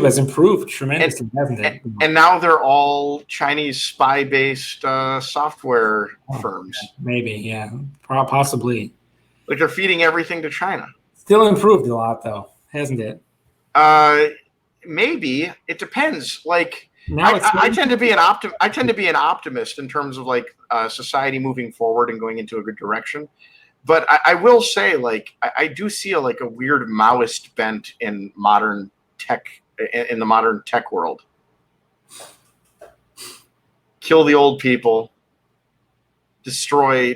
Speaker 2: has improved tremendously, hasn't it?
Speaker 1: And now they're all Chinese spy-based software firms.
Speaker 2: Maybe, yeah, possibly.
Speaker 1: Like they're feeding everything to China.
Speaker 2: Still improved a lot, though, hasn't it?
Speaker 1: Maybe it depends. Like I tend to be an optimist in terms of like society moving forward and going into a good direction. But I will say, like, I do see a weird Maoist bent in modern tech, in the modern tech world. Kill the old people, destroy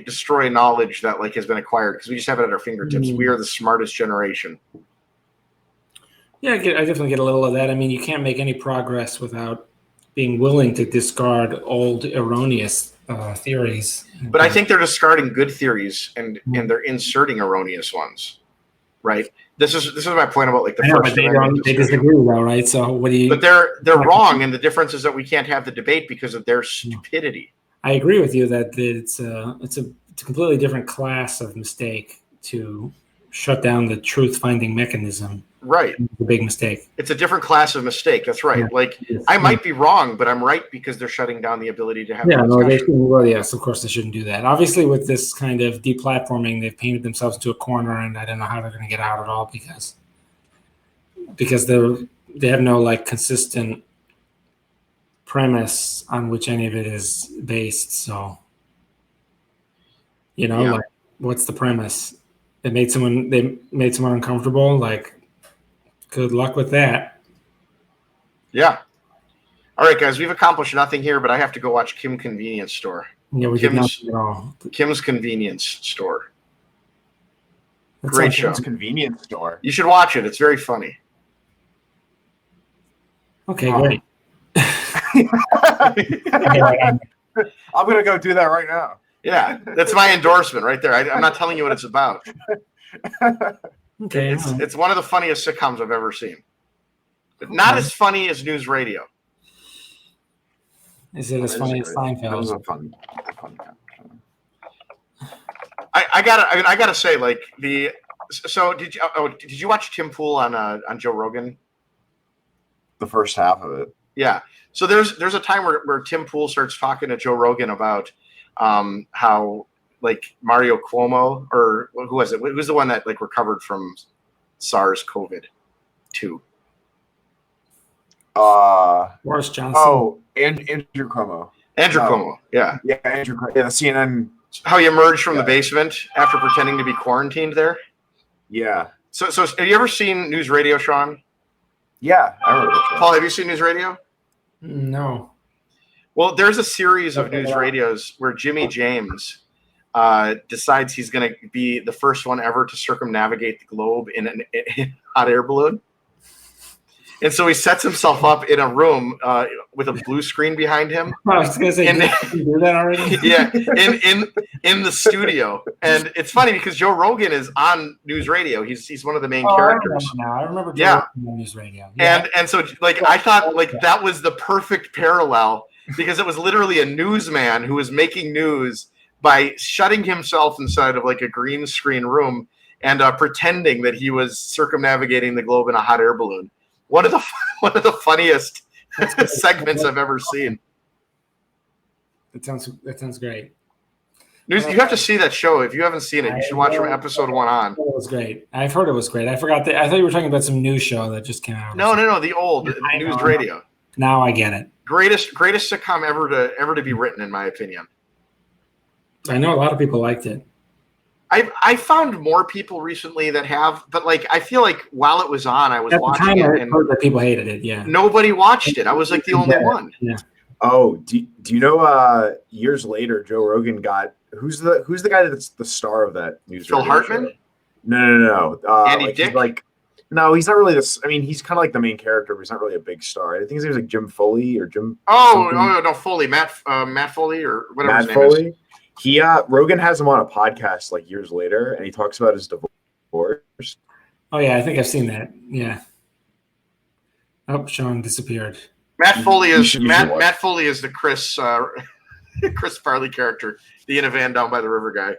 Speaker 1: knowledge that has been acquired, because we just have it at our fingertips. We are the smartest generation.
Speaker 2: Yeah, I definitely get a little of that. I mean, you can't make any progress without being willing to discard old, erroneous theories.
Speaker 1: But I think they're discarding good theories and they're inserting erroneous ones, right? This is my point about the First Amendment.
Speaker 2: They disagree, though, right? So what do you?
Speaker 1: But they're wrong, and the difference is that we can't have the debate because of their stupidity.
Speaker 2: I agree with you that it's a completely different class of mistake to shut down the truth-finding mechanism.
Speaker 1: Right.
Speaker 2: It's a big mistake.
Speaker 1: It's a different class of mistake. That's right.
Speaker 2: Yeah.
Speaker 1: I might be wrong, but I'm right because they're shutting down the ability to have
Speaker 2: yes, of course they shouldn't do that. Obviously, with this kind of deplatforming, they've painted themselves into a corner, and I don't know how they're going to get out at all because they have no consistent premise on which any of it is based. So, what's the premise? They made someone uncomfortable. Good luck with that.
Speaker 1: Yeah. All right, guys, we've accomplished nothing here, but I have to go watch Kim Convenience Store.
Speaker 2: Yeah, we did nothing at all.
Speaker 1: Kim's Convenience Store.
Speaker 3: That's
Speaker 1: Great show.
Speaker 3: Kim's Convenience Store.
Speaker 1: You should watch it. It's very funny.
Speaker 2: Okay, great.
Speaker 3: I'm going to go do that right now.
Speaker 1: Yeah, that's my endorsement right there. I'm not telling you what it's about.
Speaker 2: Okay,
Speaker 1: it's one of the funniest sitcoms I've ever seen, but not as funny as News Radio.
Speaker 2: Is it as funny as Seinfeld?
Speaker 3: That was a fun.
Speaker 1: I gotta say, did you watch Tim Pool on Joe Rogan?
Speaker 3: The first half of it.
Speaker 1: Yeah. So there's a time where Tim Pool starts talking to Joe Rogan about how Mario Cuomo, or who was it? Who's the one that recovered from SARS-CoV-2?
Speaker 2: Boris Johnson.
Speaker 3: Oh, and Andrew Cuomo.
Speaker 1: Andrew
Speaker 3: No.
Speaker 1: Cuomo. Yeah.
Speaker 3: Yeah, Andrew. Yeah, CNN.
Speaker 1: How he emerged from the basement after pretending to be quarantined there.
Speaker 3: Yeah.
Speaker 1: So have you ever seen News Radio, Sean?
Speaker 3: Yeah, I remember that show.
Speaker 1: Paul, have you seen News Radio?
Speaker 2: No.
Speaker 1: Well, there's a series of
Speaker 2: Okay,
Speaker 1: news
Speaker 2: yeah.
Speaker 1: radios where Jimmy James decides he's going to be the first one ever to circumnavigate the globe in a hot air balloon. And so he sets himself up in a room with a blue screen behind him.
Speaker 2: I was going to say, did you do that already?
Speaker 1: Yeah, in the studio. And it's funny because Joe Rogan is on News Radio. He's one of the main characters.
Speaker 2: I remember Joe
Speaker 1: Yeah.
Speaker 2: Rogan on News Radio. Yeah.
Speaker 1: And so like I thought like that was the perfect parallel because it was literally a newsman who was making news by shutting himself inside of like a green screen room and pretending that he was circumnavigating the globe in a hot air balloon. One of the funniest segments I've ever seen.
Speaker 2: That sounds great.
Speaker 1: News, you have to see that show. If you haven't seen it, you should watch from episode 1 on.
Speaker 2: It was great. I've heard it was great. I forgot that. I thought you were talking about some news show that just came out.
Speaker 1: No, the old News Radio.
Speaker 2: Now I get it.
Speaker 1: Greatest sitcom ever to be written, in my opinion.
Speaker 2: I know a lot of people liked it.
Speaker 1: I found more people recently that have, but like I feel like while it was on, I was
Speaker 2: At the
Speaker 1: watching
Speaker 2: time,
Speaker 1: it,
Speaker 2: I
Speaker 1: and
Speaker 2: heard that people hated it. Yeah.
Speaker 1: nobody watched it. I was like the only one.
Speaker 2: Yeah.
Speaker 3: Oh, do you know? Years later, Joe Rogan got who's the guy that's the star of that news?
Speaker 1: Phil
Speaker 3: radio
Speaker 1: Hartman?
Speaker 3: show? No.
Speaker 1: Andy
Speaker 3: like,
Speaker 1: Dick?
Speaker 3: No, he's not really this. I mean, he's kind of like the main character, but he's not really a big star. I think his name was like Jim Foley or Jim.
Speaker 1: Oh,
Speaker 3: something.
Speaker 1: no, Foley, Matt Foley or whatever
Speaker 3: Matt
Speaker 1: his name
Speaker 3: Foley.
Speaker 1: is.
Speaker 3: He Rogan has him on a podcast like years later, and he talks about his divorce.
Speaker 2: Oh yeah, I think I've seen that. Yeah. Oh, Sean disappeared.
Speaker 1: Matt Foley
Speaker 3: You
Speaker 1: is
Speaker 3: should
Speaker 1: Matt
Speaker 3: watch.
Speaker 1: Foley is the Chris Farley character, the in a van down by the river guy.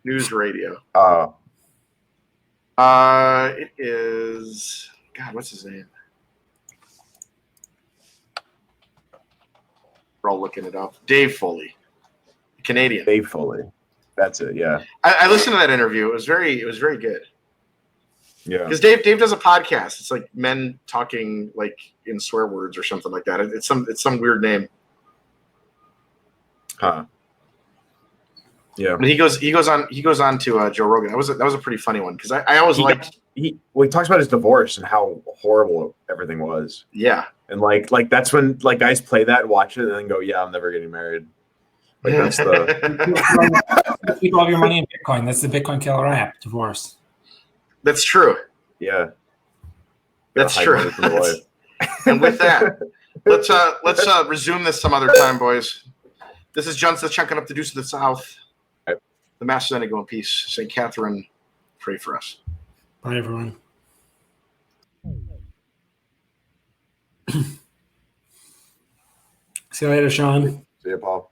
Speaker 1: News Radio. It is God. What's his name? We're all looking it up. Dave Foley, Canadian.
Speaker 3: Dave Foley. That's it. Yeah.
Speaker 1: I listened to that interview. It was very good.
Speaker 3: Yeah.
Speaker 1: Because Dave does a podcast. It's like men talking like in swear words or something like that. It's some weird name.
Speaker 3: Huh. Yeah.
Speaker 1: But he goes on to Joe Rogan. That was a pretty funny one because I always liked.
Speaker 3: He talks about his divorce and how horrible everything was.
Speaker 1: Yeah.
Speaker 3: And like that's when like guys play that and watch it and then go, yeah, I'm never getting married. Like that's the
Speaker 2: Keep all of your money in Bitcoin. That's the Bitcoin killer app. Divorce.
Speaker 1: That's true.
Speaker 3: yeah.
Speaker 1: That's
Speaker 3: Hide
Speaker 1: true.
Speaker 3: money from the wife.
Speaker 1: And with that, let's resume this some other time, boys. This is Johnson checking up the Deuce of the South.
Speaker 3: Right.
Speaker 1: The Mass Ending go in peace. St. Catherine, pray for us.
Speaker 2: Bye, everyone. See you later, Sean.
Speaker 3: See you, Paul.